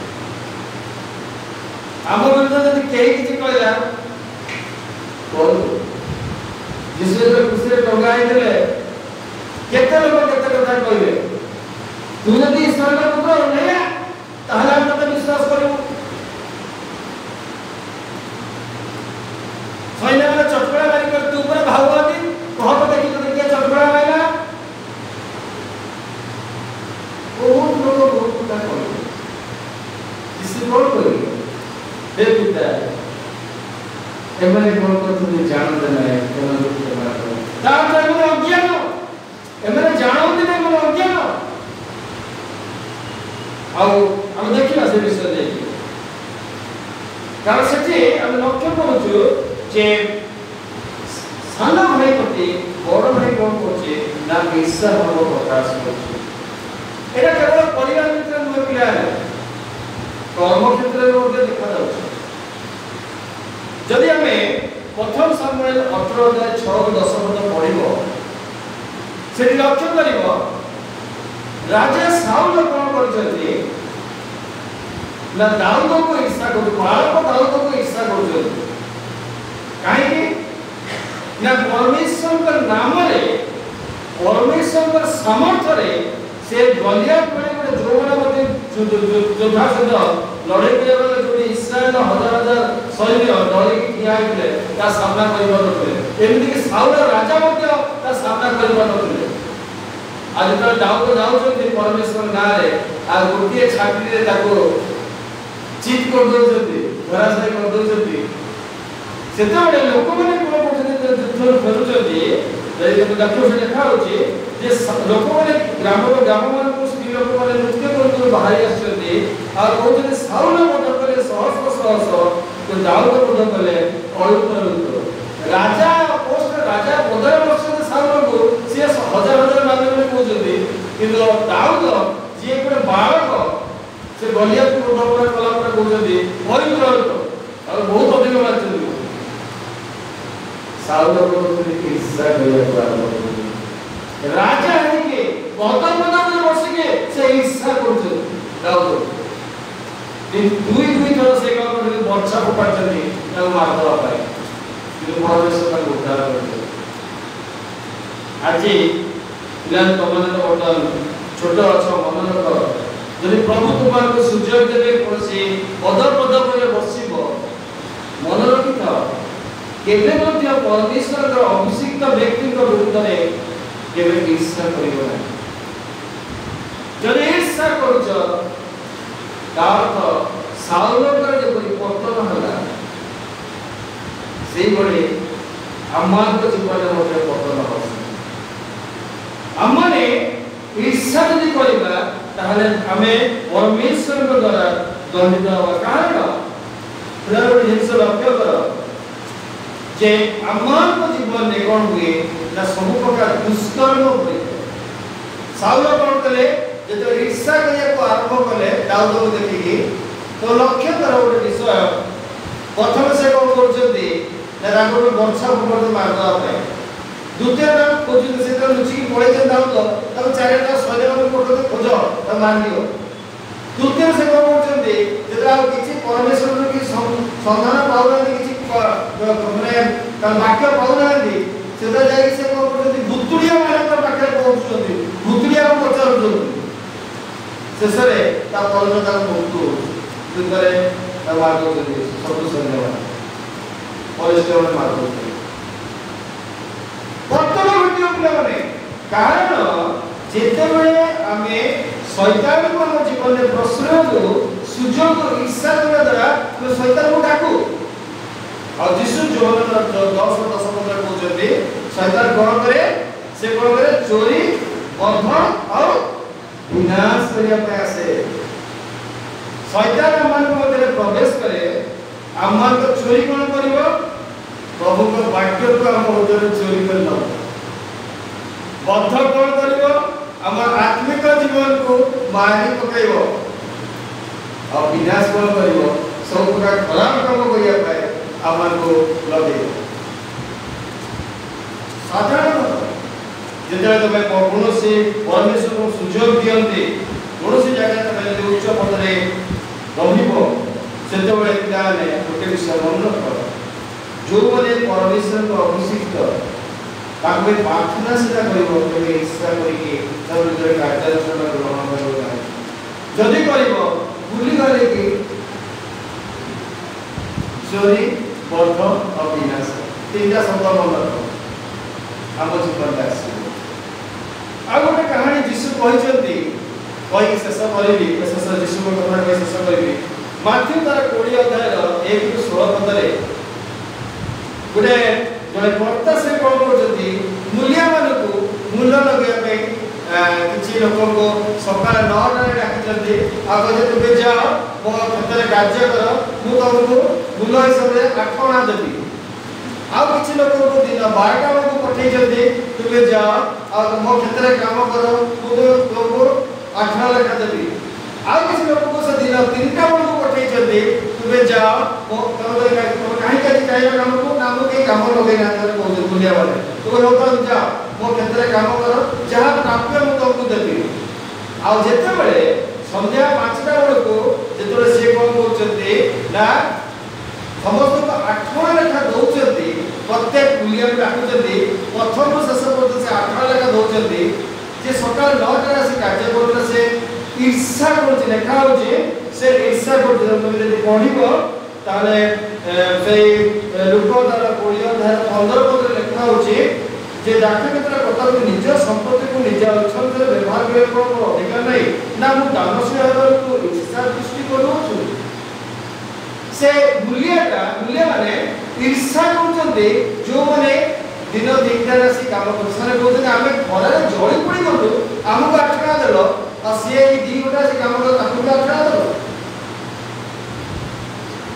हम विरुद्ध यदि केही किछि कहला बोल जिसे दूसरे टंगाई देले केते लोग केते कथा कहले तू यदि ईश्वर का पुत्र नहीं ताहले हम तते विश्वास करू सैन्य में चटकड़ा मारी कर तू ऊपर भागवती कह तो देखि तो देखिए चटकड़ा मारला बहुत लोग बहुत कुछ कहले किसी बोल कोई हे पिता एमने बोल कर तू जानत नहीं केना लोग के बात ता तो अज्ञान एमने जानत नहीं मन अज्ञान आउ हम देखिला से विषय देखि कारण सेठी हम लक्ष्य करूछु जे साना भाई प्रति बड़ भाई कोन कोचे ना ईर्षा भाव प्रकाश करछु एटा केवल परिवार मित्र नुहे पिला कर्म क्षेत्र में ओते देखा जाउछ जदि हमें प्रथम सामुएल 18:6-10 पद पढिबो सेठी लक्ष्य करिवो राजा साउल कौन करछथि ना दाऊद को ईर्षा कर बालक दाऊद को ईर्षा कर काहे ना परमेश्वर का नाम रे परमेश्वर का सामर्थ्य रे से गलियात पड़े बड़े जोरा मते जोधा सदा लड़े के वाला जो इस्राएल हजार हजार सैन्य लड़े की ठिया आइले ता सामना करिबा नथिले एमिति कि साउल राजा मते ता सामना करिबा नथिले आज तो दाऊद जाउछथि परमेश्वर गारे आ गोटिए छाटी रे ताको चीट कर दोछथि धराशायी कर दोछथि सेते बडे लोक माने कोन पछते युद्ध करूछथि जे देखो से देखा होछि जे लोक माने ग्राम मान को स्त्री लोक माने नृत्य कर बाहरी आछते आ कहते साउल मत करे सहस्र तो दाऊद मत कले अयुत राजा पोस्ट राजा पदर वर्ष साउल को से हजार हजार माने कहते किंतु दाऊद जे एक बालक से गलियात को उद्धार कला पर कहते अयुत और बहुत अधिक मानते साउल को ईर्षा करिया राजा है के पद वर्ष के से ईर्षा करते दाऊद दुई थर से वर्षा को पड़ते मारदवा पाए परमेश्वर का उद्धार करते आज पिलान तुमने तो बर्तमान छोट अच्छा मन रख जदि प्रभु तुमको सुजोग देवे कौन पद पर बसब मन रखि था केवे मध्य परमेश्वर अभिषिक्त व्यक्ति विरुद्ध में केवे ईर्षा करियो ना जदि ईर्षा करूछ तार्थ साउल कर जे पतन होला से बड़े अम्मान को जीवन में होते पतन हो अम्माने ईर्षा यदि करिबा ताहले हमें परमेश्वर के द्वारा दंडित होगा कारण प्रभु जिनस लक्ष्य करो जे अम्मान को जीवन में कौन हुए ना सब प्रकार दुष्कर्म हुए साउल कौन कले जो ईर्षा करिया को आरंभ कले दाऊद को देखिकी तो लक्ष्य करो गोटे विषय प्रथम से कौन करछथि ना रागो वर्षा पर मारदा पाए द्वितीय नाम खोज से तो लुचि पळे जे दाऊद तब चारटा सैन्य को कोठे खोज त मार दियो तृतीय से कौन करछथि जेतरा किछि परमेश्वर की संधान पाउना किछि माने वाक्य पाउना सेटा जाई से कौन करछथि भुतुड़िया मानक पाखे पहुंचछथि भुतुड़िया को पचारुछथि शेषरे ता परम ता मुक्तु दुतरे ता मार्ग करछथि सब सैन्य परिश्रम मार्ग करछथि वर्तमान भिडियो पिलाने कारण जेतेबेले आमे शैतान को हम जीवन में प्रश्रय दो सुजोग ईर्षा करने द्वारा तो शैतान को डाकू और जिसु जोहन 10:10 कहते शैतान कौन करे से कौन करे चोरी बंधन और विनाश करिया पे आसे शैतान अमान को मध्य प्रवेश करे अमान को चोरी कौन करिवो प्रभु को वाक्य को हम उधर चोरी कर लो बद्ध कौन करिवो हमर आत्मिक जीवन को मारी पकाइबो और विनाश कौन करिवो सब प्रकार खराब काम करिया पाए अमान को लगे साधारण जेते तमे कौनसी परमेश्वर को सुजोग दियंते कौनसी जगह तमे उच्च पद रे रहिबो सेते बेले पिलाने गोटे विषय मन रख जो माने परमेश्वर को अभिषिक्त ताके प्रार्थना सेटा करिवो तमे ईर्षा करिके सब विदर कार्याचरण ग्रहण करिवो नाही जदि करिवो भूली गले कि चोरी बद्ध और विनाश तीनटा शब्द मन रख हम जीवन में आसी आ गोटे कहानी यीशु कहिसंती कहि शेष करिबी शेष यीशु को कथा कहि शेष करिबी माथ्यू तार 20 अध्याय 1-16 पद रे गोटे जने कर्ता से कौन करछथि मूल्य मानकु मूल्य लगे पे किछि लोक को सकाळ 9 रे डाकिछथि आ कहे तुमे जाओ मो क्षेत्र कार्य करो मु तुमको मूल्य हिसाब रे 8 आना देबी आ किछि लोक को दिन 12 को पठेइछथि तुमे जाओ आ मो क्षेत्र काम करो मु तुमको 8 लेखा देबी आ किछि लोक को से दिन 3टा को पठेइछथि तुमे जाओ मो तुम काहे काहे काम को नाम के काम लगे ना करे बहुत दुनिया वाले तो लोग जाओ मो क्षेत्र काम करो जहां प्राप्य मु तुमको देबी आ जेते बेले संध्या 5टा को जेतोले से कोन करछथि ना समस्त को 8 लेखा दउछथि प्रत्येक मूल्य डाकुछथि प्रथम शेष पर्यंत से 8 लेखा दउछथि जे सकाळ 9 टा से कार्य करले से ईर्षा करछ लेखा हो जे से ईर्षा करछ तुम यदि पढिबो ताले से लोक द्वारा 20 अध्याय 15 पद लेखा हो जे जे डाक्टर कथा को निज संपत्ति को निज अक्षर से व्यवहार करे को अधिकार नहीं ना मु दानशील हेबार को ईर्षा दृष्टि करू छु से मूल्य माने ईर्षा करछन्ते जो माने दिन 3टा आसी काम करछने कहते आमे घरे जळी पड़ी गलु हमको 8 टका देलो आ से 2 घंटा से काम कर ताकू 8 टका देलो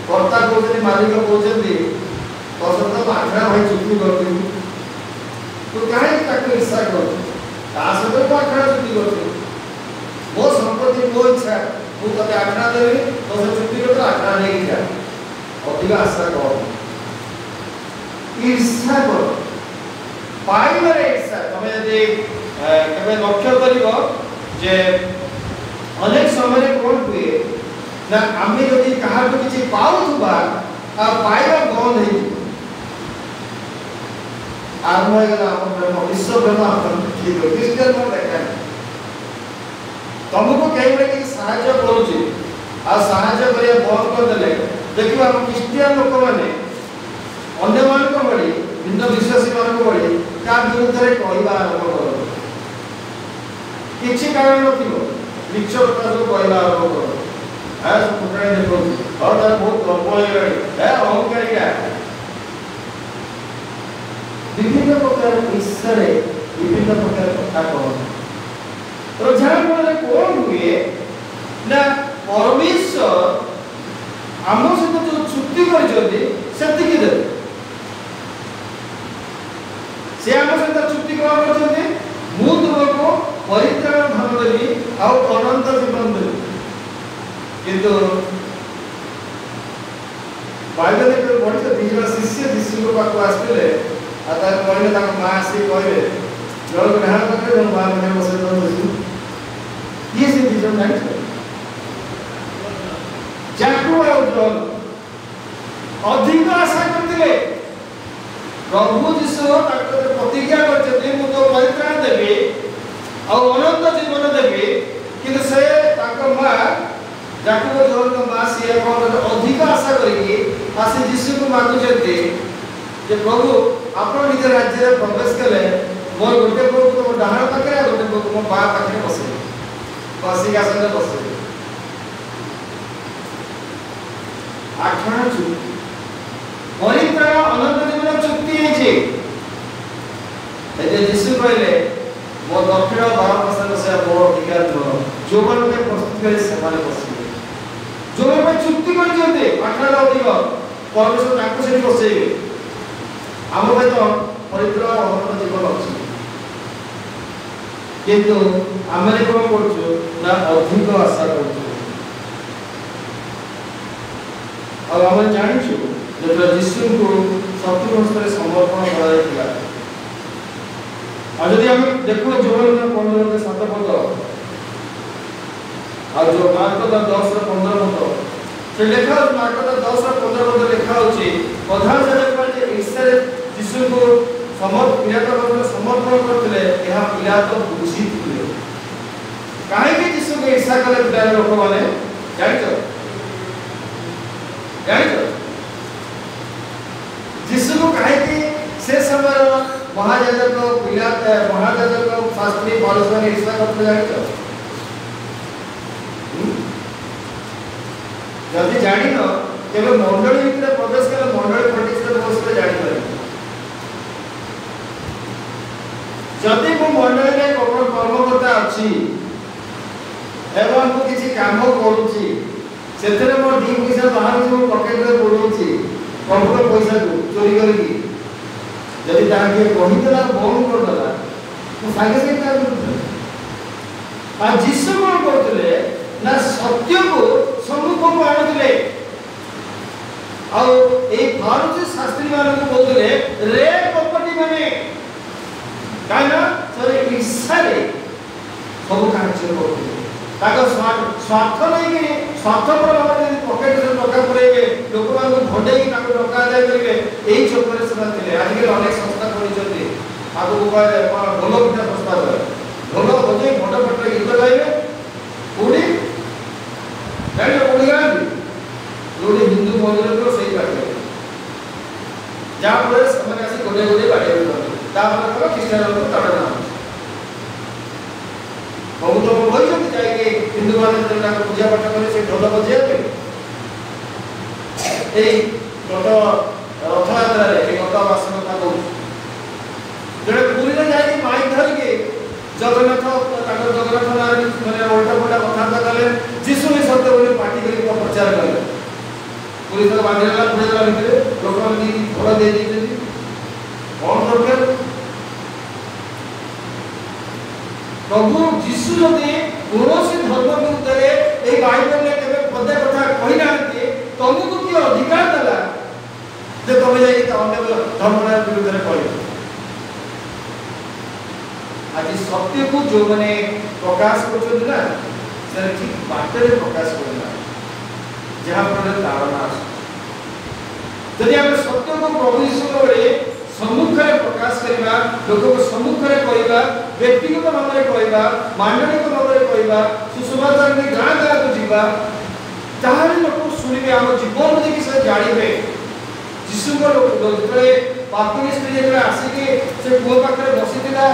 कर्ता कहते मालिक कहते तो सत 8 टका भाई चुक्ति करती तो काहे ताकू हिस्सा कर ता सत 8 टका चुक्ति करती वो संपत्ति को इच्छा वो तते 8 टका देबी तो से चुक्ति कर 8 टका नहीं जा अधिक आशा कर ईर्ष्या कर पाइबार इच्छा तमे यदि केबे लक्ष्य करिवो जे अनेक समय कोन हुए ना आमे यदि काहाटो किछि पाउथबा आ पाइबा बंद हेइ आरंभ हो गला अपन विश्व ब्रह्मा अपन ठीक क्रिश्चियन मन देखा तुमको कई बड़े कि सहायता करूची आ सहायता करिया बंद कर देले देखिबा हम क्रिश्चियन लोक माने अन्य मान को बड़ी भिन्न विश्वासी मान को बड़ी का विरुद्ध रे कहबा आरंभ करो किछि कारण नथिबो निश्चयता जो कहबा आरंभ करो आ पुराण देखो और तार बहुत लंबा है ए अहंकारी का विभिन्न प्रकार ईश्वरे विभिन्न प्रकार कथा कहो तो जहां बोले कौन हुए ना परमेश्वर आम सहित जो चुक्ति कर सेति दे से आम सहित चुक्ति कर मु तुमको परित्राण धन देवी आउ अनंत जीवन देवी किंतु बाइबल में पढ़ी तो दिजन शिष्य शिष्य को पाक आसले आ तार कहले ताक मां आसी कहले जल ग्रहण करे जल मां में बसे तो ये से दिजन नहीं जाकू और जल अधिक आशा करथिले प्रभु यीशु ताकर प्रतिज्ञा करछथि मु तो परित्राण देबी और अनंत जीवन देबी किंतु से ताकर मां जाकू और जल का मां से अधिक आशा करिकी आसे यीशु को मांगु छथि जे प्रभु आपण निज राज्य रे प्रवेश कले मोर गोटे प्रभु तो डाहाण पाखे गोटे प्रभु मो बा पाखे बसे बसी आसन रे बसे आठना चुक्ति परित्राण अनंत जीवन चुक्ति है जे यीशु कहले मो दक्षिण 12% से मोर अधिकार न जो मन में प्रस्तुत करे से माने बसिबे जो में चुक्ति कर जते 18 अधिक परमेश्वर ताको से बसेबे हम भाई तो परित्राण अनंत जीवन अछि किंतु आमे कोन करछु ना अधिक आशा करछु और हम जानिछु जब यीशु को शत्रु हस्ते समर्पण करा जायतिला आज यदि हम देखो जोहन 15 के 7 पद और जो मार्क 10 रे 15 पद से लेखा मार्क 10 रे 15 पद लिखा होची प्रधान याजक जे ईश्वर यीशु को समर्पण करथिले एहा पिलात बुझिथिले काहे कि यीशु के ईर्ष्या कले पिला लोक माने जानिछो यीशु को कहे कि से समय महायाजक पिलात महायाजक शास्त्री पौलुस ने ईर्ष्या करते जानिछो जल्दी जानि न केवल मंडली भितर प्रवेश कर मंडली पॉलिटिक्स रे बसले जानि पारे जदि को मंडली रे कर्मकर्ता अछि एवं को किछि काम करूछि सेथरे मोर 2 पैसा बाहर जो पॉकेट रे पड़ोछि कंप्यूटर पैसा को चोरी करकी जदि ताके कहि देला बंद कर देला तो सागे से का आ यीशु को कहतले ना सत्य को सम्मुख को आनथिले और ए फारूसी शास्त्री मान को कहतले रे प्रॉपर्टी माने काना सरे ईर्ष्या रे सब कार्य करथि ताको स्वार्थ नहीं कि स्वार्थ पर भाव पॉकेट से टका पड़ेगे लोक मान भंडे की ताको टका आदाय करिवे एही चक्कर से थिले आज के अनेक संस्था करिसथि आगो उपाय भलो पिटा संस्था भलो बजे भंड पट्टे गीत गाइबे पूरी गाइले पूरी गाइबे जोड़ी हिंदू मंदिर को सही बाटे जा पर समय आसी गोडे गोडे बाटे ता मतलब क्रिश्चियन को तड़ना बहुत लोग होई जति जाके हिंदू मान जना पूजा पाठ करे से ढोल बजे ए गत रथ यात्रा रे गत मास कथा कहू बांधेला पुरेला भितर लोक माने फल दे देते कौन दरकार प्रभु जीशु जदि कौन धर्म विरुद्ध ये बाइबल में केवे पदे कथा कही ना तुमको किए अधिकार देला जे तुम जाई अन्य धर्म विरुद्ध में कह आज सत्य को जो मैंने प्रकाश कर ना से ठीक बाटे प्रकाश करना जहाँ फल तारणा जदि आम सत्य को प्रभु यीशु सम्मुख में प्रकाश करवा लोक सम्मुख में कहवा व्यक्तिगत भाव में कहवा मांडलिक भाव में कहवा सुसमाचार में गाँ गाँ को जीवा ताहले लोक शुणवे आम जीवन देखिए से जानवे जीशु को जो पापिनी स्त्री जो आसिक से कूह पाखे बसीला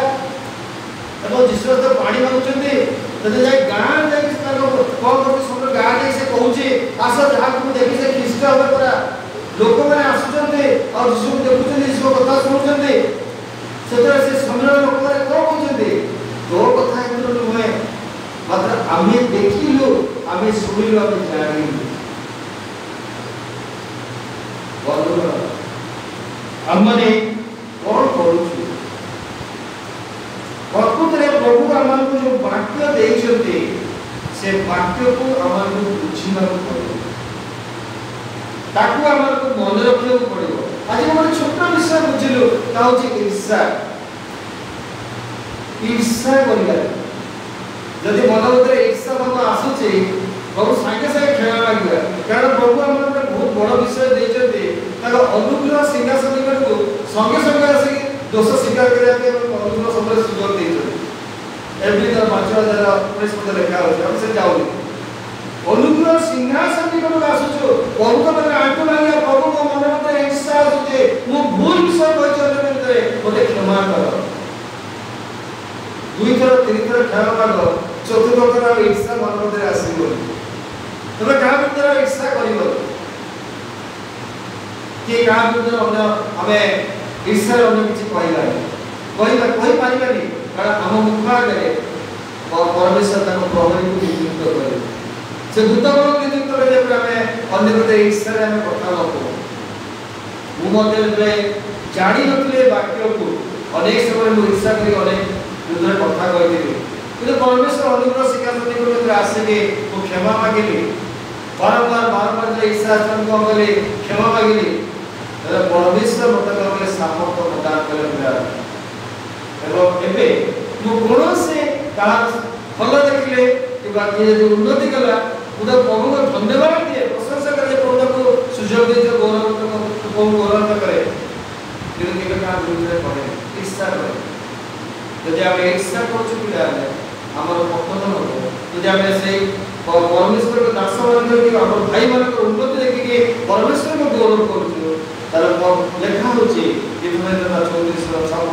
जीशु तो पानी मांगुंटे जब जाए गाँ जाए कौन कर सब गाँ जाए से कहूँ आस जहाँ तुम देखी से ख्रीष्ट हे परा लोक मैंने आसुचंते और जीशु को देखुचंते जीशु कथा शुणुचंते सेतरे से समय लोक मैंने कौन कहते तो कथा इतना नुहे मात्र आमे देखिलु आमे शुणिलु आमे जानिलु बंधुगण आमने कौन करूछु प्रकृत में प्रभु आमको जो वाक्य देइछन्ते से वाक्य को आमको बुझिबा पड़ो ताकू आमको मन रखियो पड़ो आज गोटे छोट विषय बुझिलु ता होची ईर्ष्या ईर्ष्या करिया जदि मन भीतर ईर्ष्या भाव आसुचे प्रभु सागे सागे क्षमा मांगिबा कारण प्रभु आमको बहुत बड़ विषय देइछन्ते ताको अनुग्रह सिंहासन को संगे संगे आसी दोष स्वीकार करने के अनुग्रह समय सुযোগ देइछन्ते एवरी 5019 पद लिखा होছে हम से जाऊ अनुग्रह सिंहासन निकट आसुछु प्रभु को मैंने आंटू मांगिया प्रभु को मन में ईर्ष्या आसुचे मु भूल विषय कहि चले मेरे मते क्षमा कर दुई थर तीन थर क्षमा मांगो चतुर्थ थर ईर्ष्या मन में आसीबो तबे का भीतर ईर्ष्या करिवो के का भीतर अन्य हमें ईर्ष्या अन्य किछि कहला कहि पारिबानी कारण हम मुख आगे परमेश्वर तक प्रहरी को नियुक्त करे से दूतगण नियुक्त करे जे हमें अन्य प्रति ईर्ष्या रे हमें कथा न मु मते जानी नथले वाक्य को अनेक समय मु ईर्ष्या करी अनेक दूसरे कथा कहली किंतु परमेश्वर अनुग्रह सिंहासन निकट आसे के मु क्षमा मांगिली बारंबार जो ईर्ष्या को गले क्षमा मांगिली परमेश्वर मत करे सामर्थ प्रदान करे एवं एबे मु गुण से तार फल देखले कि बाकी यदि उन्नति कला उदा प्रभु को धन्यवाद दिए प्रशंसा करे प्रभु को सुजोग दे जो गौरव करे किंतु के का दूसरे पड़े ईर्ष्या करे यदि हम ईर्ष्या करछु पिला हमर पतन हो यदि हम से परमेश्वर को दास मान के हमर भाई मान को उन्नति देखि के परमेश्वर को गौरव करछु तार लेखा होची कि तुम्हें 34 6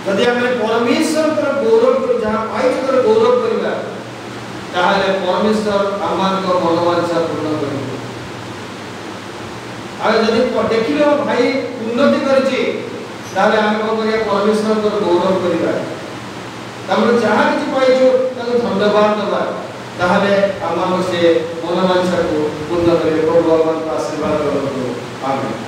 यदि आम परमेश्वर गौरव जहाँ पाई गौरव करवा ताहले परमेश्वर आम मनोवांछा पूर्ण कर देखिल भाई उन्नति करें कौन कर परमेश्वर गौरव करवा जहाँ कि पाइचु धन्यवाद दबा ताहले आम से मनोवांछा को पूर्ण कर प्रभु आम आशीर्वाद करूँ आमेन।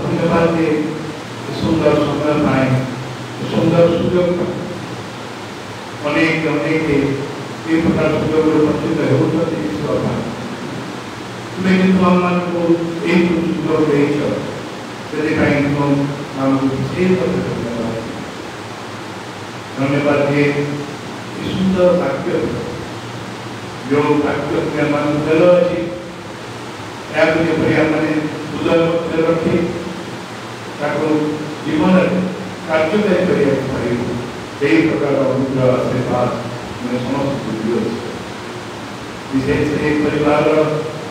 धन्यवाद सुंदर समय पाए सुंदर सुजोग अनेक अनेक ये प्रकार सुजोग वंचित होती लेकिन तुम को एक सुजोग धन्यवाद सुंदर वाक्य जो वाक्य देल अच्छी मैंने ହୃଦୟ ମଧ୍ୟରେ ରଖି ତାକୁ ଜୀବନରେ କାର୍ଯ୍ୟକାରୀ କରିବାକୁ ପାରିବୁ। ଏହି ପ୍ରକାର ଅନୁଗ୍ରହ ଆଶୀର୍ବାଦ ଆମେ ସମସ୍ତଙ୍କୁ ଦିଅଛୁ। ବିଶେଷ ଏହି ପରିବାରର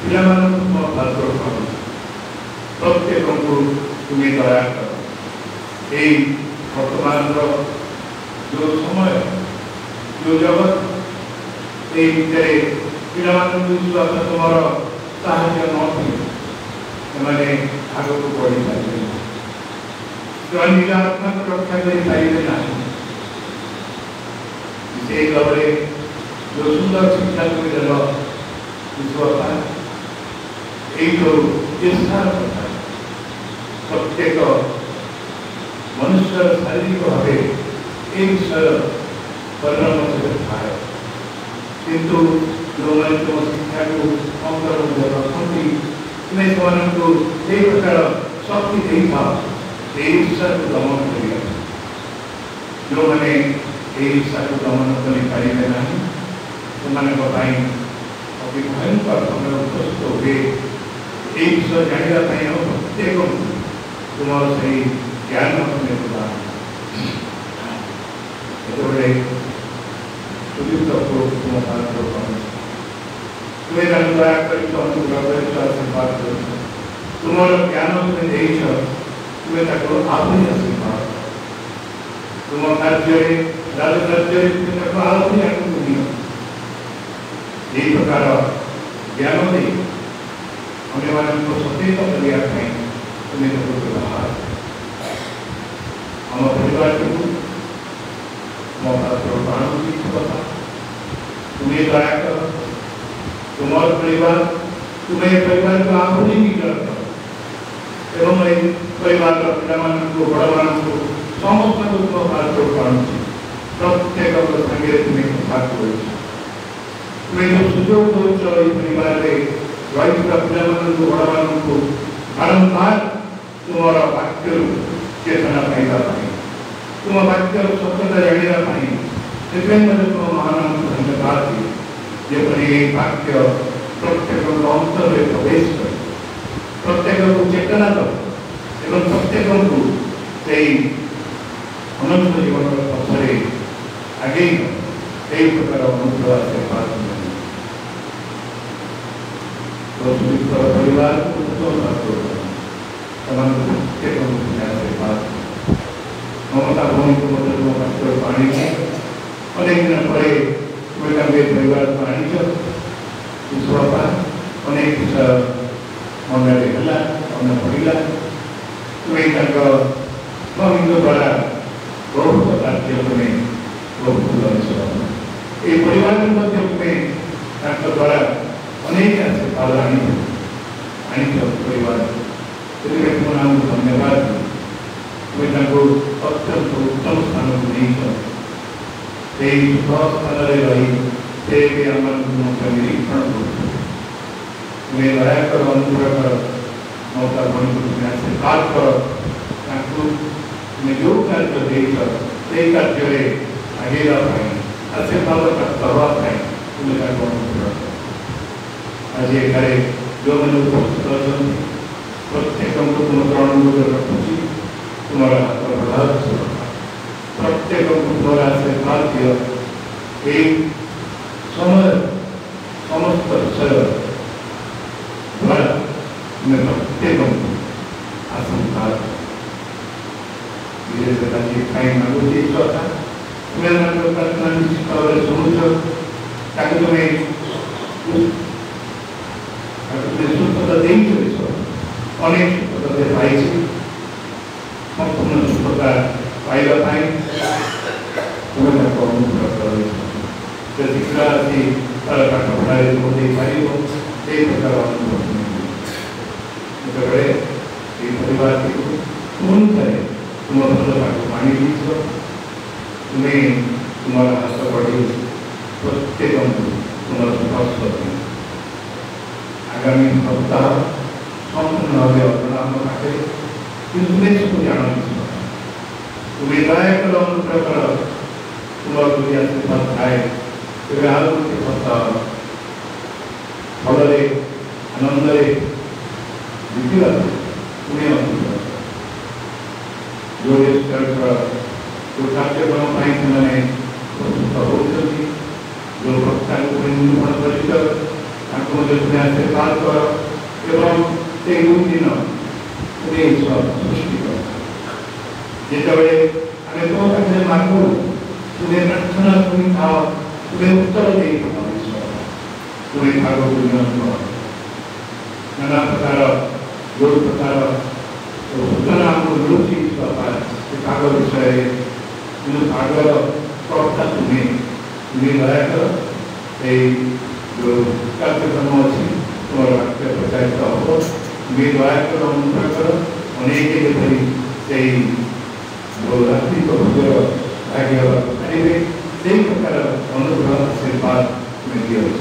ପିଲାମାନଙ୍କୁ ମୋ ପାତ୍ର କରୁଛି। ପ୍ରତ୍ୟେକଙ୍କୁ ତୁମେ ଦୟା କର। ଏହି ବର୍ତ୍ତମାନର ଯେଉଁ ସମୟ ଯେଉଁ ଜଗତ ଏହି ଭିତରେ ପିଲାମାନଙ୍କୁ ବିଶ୍ୱାସ ତୁମର ସାହାଯ୍ୟ ନଥିଲେ ସେମାନେ ଆଗକୁ ବଢ଼ିପାରିବେ ନାହିଁ। ସେମାନେ ନିଜ ଆତ୍ମାକୁ ରକ୍ଷା କରିପାରିବେ ନାହିଁ। ସେଇ ଭାବରେ ଯେଉଁ ସୁନ୍ଦର ଶିକ୍ଷା ତୁମେ ଦେଲ ବିଶ୍ୱତା ଏଇ ଯେଉଁ ଇର୍ଷାର କଥା ପ୍ରତ୍ୟେକ ମନୁଷ୍ୟର ଶାରୀରିକ ଭାବେ ଏ ବିଷୟ ପରିଣାମ ଥାଏ। କିନ୍ତୁ ଯେଉଁମାନେ ତୁମ ଶିକ୍ଷାକୁ ଅନ୍ତର ମଧ୍ୟ ରଖନ୍ତି ତୁମେ ସେମାନଙ୍କୁ ସେହି ପ୍ରକାର ଶକ୍ତି ଦେଇଥାଅ ଏହି ଇର୍ଷାକୁ ଦମନ କରିବା। ଯେଉଁମାନେ ଏହି ଇର୍ଷାକୁ ଦମନ କରିପାରିବେ ନାହିଁ ସେମାନଙ୍କ ପାଇଁ ଅତି ଭୟଙ୍କର ସମୟ ଉପସ୍ଥିତ ହୁଏ। ଏହି ବିଷୟ ଜାଣିବା ପାଇଁ ଆଉ ପ୍ରତ୍ୟେକଙ୍କୁ ତୁମର ସେହି ଜ୍ଞାନ ତୁମେ ପ୍ରଦାନ। ଯେତେବେଳେ ସୁଯୁକ୍ତକୁ ତୁମ ପାତ୍ର କରୁଛ ତୁମେ ତାଙ୍କୁ ଦୟା କରିଛ, ଅନୁଗ୍ରହ କରିଛ, ଆଶୀର୍ବାଦ କରିଛ। ତୁମର ଜ୍ଞାନ ତୁମେ ଦେଇଛ, ତୁମେ ତାକୁ ଆହୁରି ଆଶୀର୍ବାଦ କର। ତୁମ କାର୍ଯ୍ୟରେ ରାଜକାର୍ଯ୍ୟରେ ତୁମେ ତାକୁ ଆହୁରି ଆଗକୁ ନିଅ। ଏହି ପ୍ରକାର ଜ୍ଞାନ ଦେଇ ଅନ୍ୟମାନଙ୍କୁ ସଚେତ କରିବା ପାଇଁ ତୁମେ ତାକୁ ବ୍ୟବହାର କର। ଆମ ପରିବାରଟିକୁ ମୋ ପାତ୍ର ପ୍ରାଣୁଛି କଥା ତୁମେ ଦୟା କର। ତୁମର ପରିବାର ତୁମେ ପରିବାରକୁ ଆହୁରି ନିଜର କର ଏବଂ ଏହି ପରିବାରର ପିଲାମାନଙ୍କୁ ବଡ଼ମାନଙ୍କୁ ସମସ୍ତଙ୍କୁ ତୁମ ପାତ୍ର ପ୍ରାଣୁଛି। ପ୍ରତ୍ୟେକଙ୍କ ସାଙ୍ଗରେ ତୁମେ କଥା କରୁଛ। ତୁମେ ଯେଉଁ ସୁଯୋଗ ଦେଉଛ ଏହି ପରିବାରରେ ରହିଥିବା ପିଲାମାନଙ୍କୁ ବଡ଼ମାନଙ୍କୁ ବାରମ୍ବାର ତୁମର ବାକ୍ୟରୁ ଚେତନା ପାଇବା ପାଇଁ ତୁମ ବାକ୍ୟର ସତ୍ୟତା ଜାଣିବା ପାଇଁ ସେଥିପାଇଁ ମଧ୍ୟ ତୁମ ମହାନଙ୍କୁ ଧନ୍ୟବାଦ ଦିଏ। ଯେପରି ଏହି ବାକ୍ୟ ପ୍ରତ୍ୟେକଙ୍କ ଅନ୍ତରରେ ପ୍ରବେଶ କରେ, ପ୍ରତ୍ୟେକଙ୍କୁ ଚେତନା ଦେବ ଏବଂ ପ୍ରତ୍ୟେକଙ୍କୁ ସେହି ଅନନ୍ତ ଜୀବନର ପଥରେ ଆଗେଇ ଏହି ପ୍ରକାର ଅନୁଗ୍ରହ ଆଶୀର୍ବାଦ ସୁଯୁକ୍ତର ପରିବାରକୁ ସେମାନଙ୍କୁ ପ୍ରତ୍ୟେକଙ୍କୁ ଆଶୀର୍ବାଦ। ମମତା ଭଉଣୀକୁ ମଧ୍ୟ ତୁମ ପାଖରେ ଆଣିଛି। ଅନେକ ଦିନ ପରେ ତୁମେ ତାଙ୍କୁ ଏ ପରିବାରକୁ ଆଣିଛ। ବିଶ୍ୱବାପା ଅନେକ ବିଷୟ ମନରେ ହେଲା, ମନେ ପଡ଼ିଲା। ତୁମେ ତାଙ୍କ ସ୍ୱାମୀଙ୍କ ଦ୍ୱାରା ବହୁତ କାର୍ଯ୍ୟ ତୁମେ ବହୁତ କରିଛ। ଏହି ପରିବାରକୁ ମଧ୍ୟ ତୁମେ ତାଙ୍କ ଦ୍ୱାରା ଅନେକ ଆଶୀର୍ବାଦ ଆଣିଛ ପରିବାର। ସେଥିପାଇଁ ତୁମ ନାମକୁ ଧନ୍ୟବାଦ। ତୁମେ ତାଙ୍କୁ ଅତ୍ୟନ୍ତ ଉତ୍ତମ ସ୍ଥାନକୁ ନେଇଛ। ସେହି ସୁଖ ସ୍ଥାନରେ ରହି ସେ ବି ଆମମାନଙ୍କୁ ମଧ୍ୟ ନିରୀକ୍ଷଣ କରୁଛ। ତୁମେ ଦୟାକର, ଅନୁଗ୍ରହ କର। ମମତା ଭଉଣୀକୁ ତୁମେ ଆଶୀର୍ବାଦ କର। ତାଙ୍କୁ ତୁମେ ଯେଉଁ କାର୍ଯ୍ୟ ଦେଇଛ ସେହି କାର୍ଯ୍ୟରେ ଆଗେଇବା ପାଇଁ ଆଶୀର୍ବାଦ ପ୍ରାପ୍ତ ହେବା ପାଇଁ ତୁମେ ତାଙ୍କୁ ଅନୁଗ୍ରହ କର। ଆଜି ଏଠାରେ ଯେଉଁମାନେ ଉପସ୍ଥିତ ଅଛନ୍ତି ପ୍ରତ୍ୟେକଙ୍କୁ ତୁମ ଚରଣରେ ରଖୁଛି। ତୁମର ହାତ ବଢ଼ାଅ, ପ୍ରତ୍ୟେକଙ୍କୁ ତୁମର ଆଶୀର୍ବାଦ ଦିଅ। ଏହି ସମୟ ସମସ୍ତ ବିଷୟ ଦ୍ୱାରା ତୁମେ ପ୍ରତ୍ୟେକଙ୍କୁ ଆଶୀର୍ବାଦ ଆଜି ପାଇଁ ମାଗୁଛି କଥା। ତୁମେ ତାଙ୍କର ପ୍ରାର୍ଥନା ନିଶ୍ଚିତ ଭାବରେ ଶୁଣୁଛ। ତାକୁ ତୁମେ ସୁସ୍ଥତା ଦେଇଛ। ଅନେକ ସୁସ୍ଥତା ପାଇଛି। ସମ୍ପୂର୍ଣ୍ଣ ସୁସ୍ଥତା ପାଇବା ପାଇଁ ତୁମେ ତାକୁ ଅନୁଗ୍ରହ କରିଛ। ସେ ଶୀଘ୍ର ଆସି ତାର ପାଠ ପଢ଼ାରେ ଯୋଗ ଦେଇପାରିବ ସେହି ପ୍ରକାର ଅନୁଭବ। ଯେତେବେଳେ ଏହି ପରିବାରଟିକୁ ପୁଣି ଥରେ ତୁମ ଭଲ ତାକୁ ପାଣି ଦେଇଛ, ତୁମେ ତୁମର ହାତ ବଢ଼ି ପ୍ରତ୍ୟେକଙ୍କୁ ତୁମର ସ୍ପର୍ଶ ଦିଅ। ଆଗାମୀ ସପ୍ତାହ ସମ୍ପୂର୍ଣ୍ଣ ଭାବେ ଅଜଣା ଆମ ପାଖରେ, କିନ୍ତୁ ତୁମେ ସବୁ ଜାଣୁଛ। ତୁମେ ଦୟାକର, ଅନୁଗ୍ରହ କର। ତୁମର ଯଦି ଆଶୀର୍ବାଦ ଥାଏ ତେବେ ଆଉ ଗୋଟେ ସପ୍ତାହ ଭଲରେ ଆନନ୍ଦରେ ବିତିବା ନିରୂପଣ କରିଛ ତାଙ୍କୁ ମଧ୍ୟ ତୁମେ ଆଶୀର୍ବାଦ କର ଏବଂ ସେଇ ଦିନ ତୁମେ ସୃଷ୍ଟି କର ଯେତେବେଳେ ଆମେ ତୁମ ପାଖରେ ମାଗୁ ତୁମେ ପ୍ରାର୍ଥନା ଶୁଣିଥାଅ ତୁମେ ଉତ୍ତର ଦେଇଥାଅ ତୁମେ ଭାଗକୁ ନିୟନ୍ତ୍ରଣ ନାନା ପ୍ରକାର ଯେଉଁ ପ୍ରକାର ସୂଚନା ଆମକୁ ମିଳୁଛି ବାପା ସେ ଭାଗ ବିଷୟରେ କିନ୍ତୁ ଭାଗର କର୍ତ୍ତା ତୁମେ ଦୟାକର এই কার্যক্রম আছে তোমার বাক্যে প্রচারিত হব তুমি দয়া করে অনুগ্রহ কর অনেকে যেপরি সেই রাত্রি প্রভুর ভাগ্য হওয়াকে পারিবে সেই প্রকার অনুগ্রহ আশীর্বাদ তুমি দিয়েছ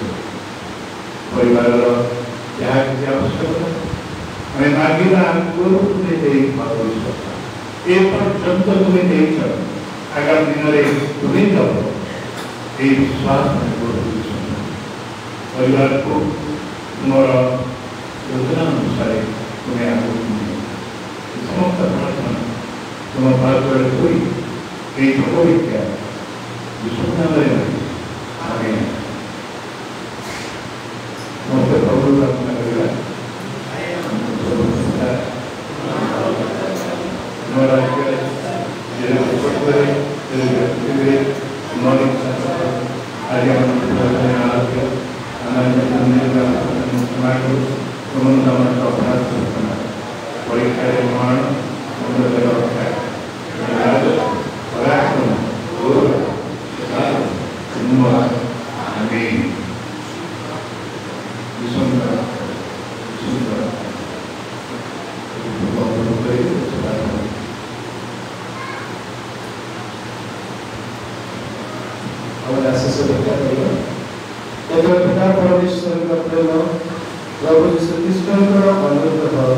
পরিবারর যাহা কিছু আবশ্যকতা আমি মাগিবা আগুরু তুমি ଦେଇପାରୁଛ ଏ ପର୍ଯ୍ୟନ୍ତ তুমি ଦେଇଛ ଆଗାମୀ ଦିନରେ তুমি ଦେବ এই ବିଶ୍ୱାସ परिवार को तुम्हारा योजना अनुसार तुम्हें आगे समस्त प्रार्थना तुम बात हुई कई छोटो क्या विश्वनालय आगे समस्त प्रभु प्रार्थना करेगा प्रभु यीशु ख्रीष्टଙ୍କର ଅନୁଗ୍ରହ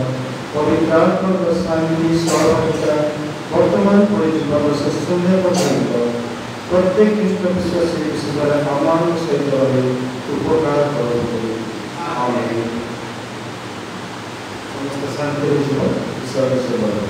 ପବିତ୍ର ଆତ୍ମାର ଶାନ୍ତି ସହଭାଗିତା ବର୍ତ୍ତମାନ ପରି ଜୀବନ ଶେଷ ପର୍ଯ୍ୟନ୍ତ ପ୍ରତ୍ୟେକ ଖ୍ରୀଷ୍ଟ ବିଶ୍ୱାସୀ ବିଶେଷରେ ଆମମାନଙ୍କ ସହିତ ରହି ଉପକାର କରନ୍ତୁ। ଆମେନ୍। ସମସ୍ତେ ଶାନ୍ତିରେ ଯିବ ଈଶ୍ୱର ସେବା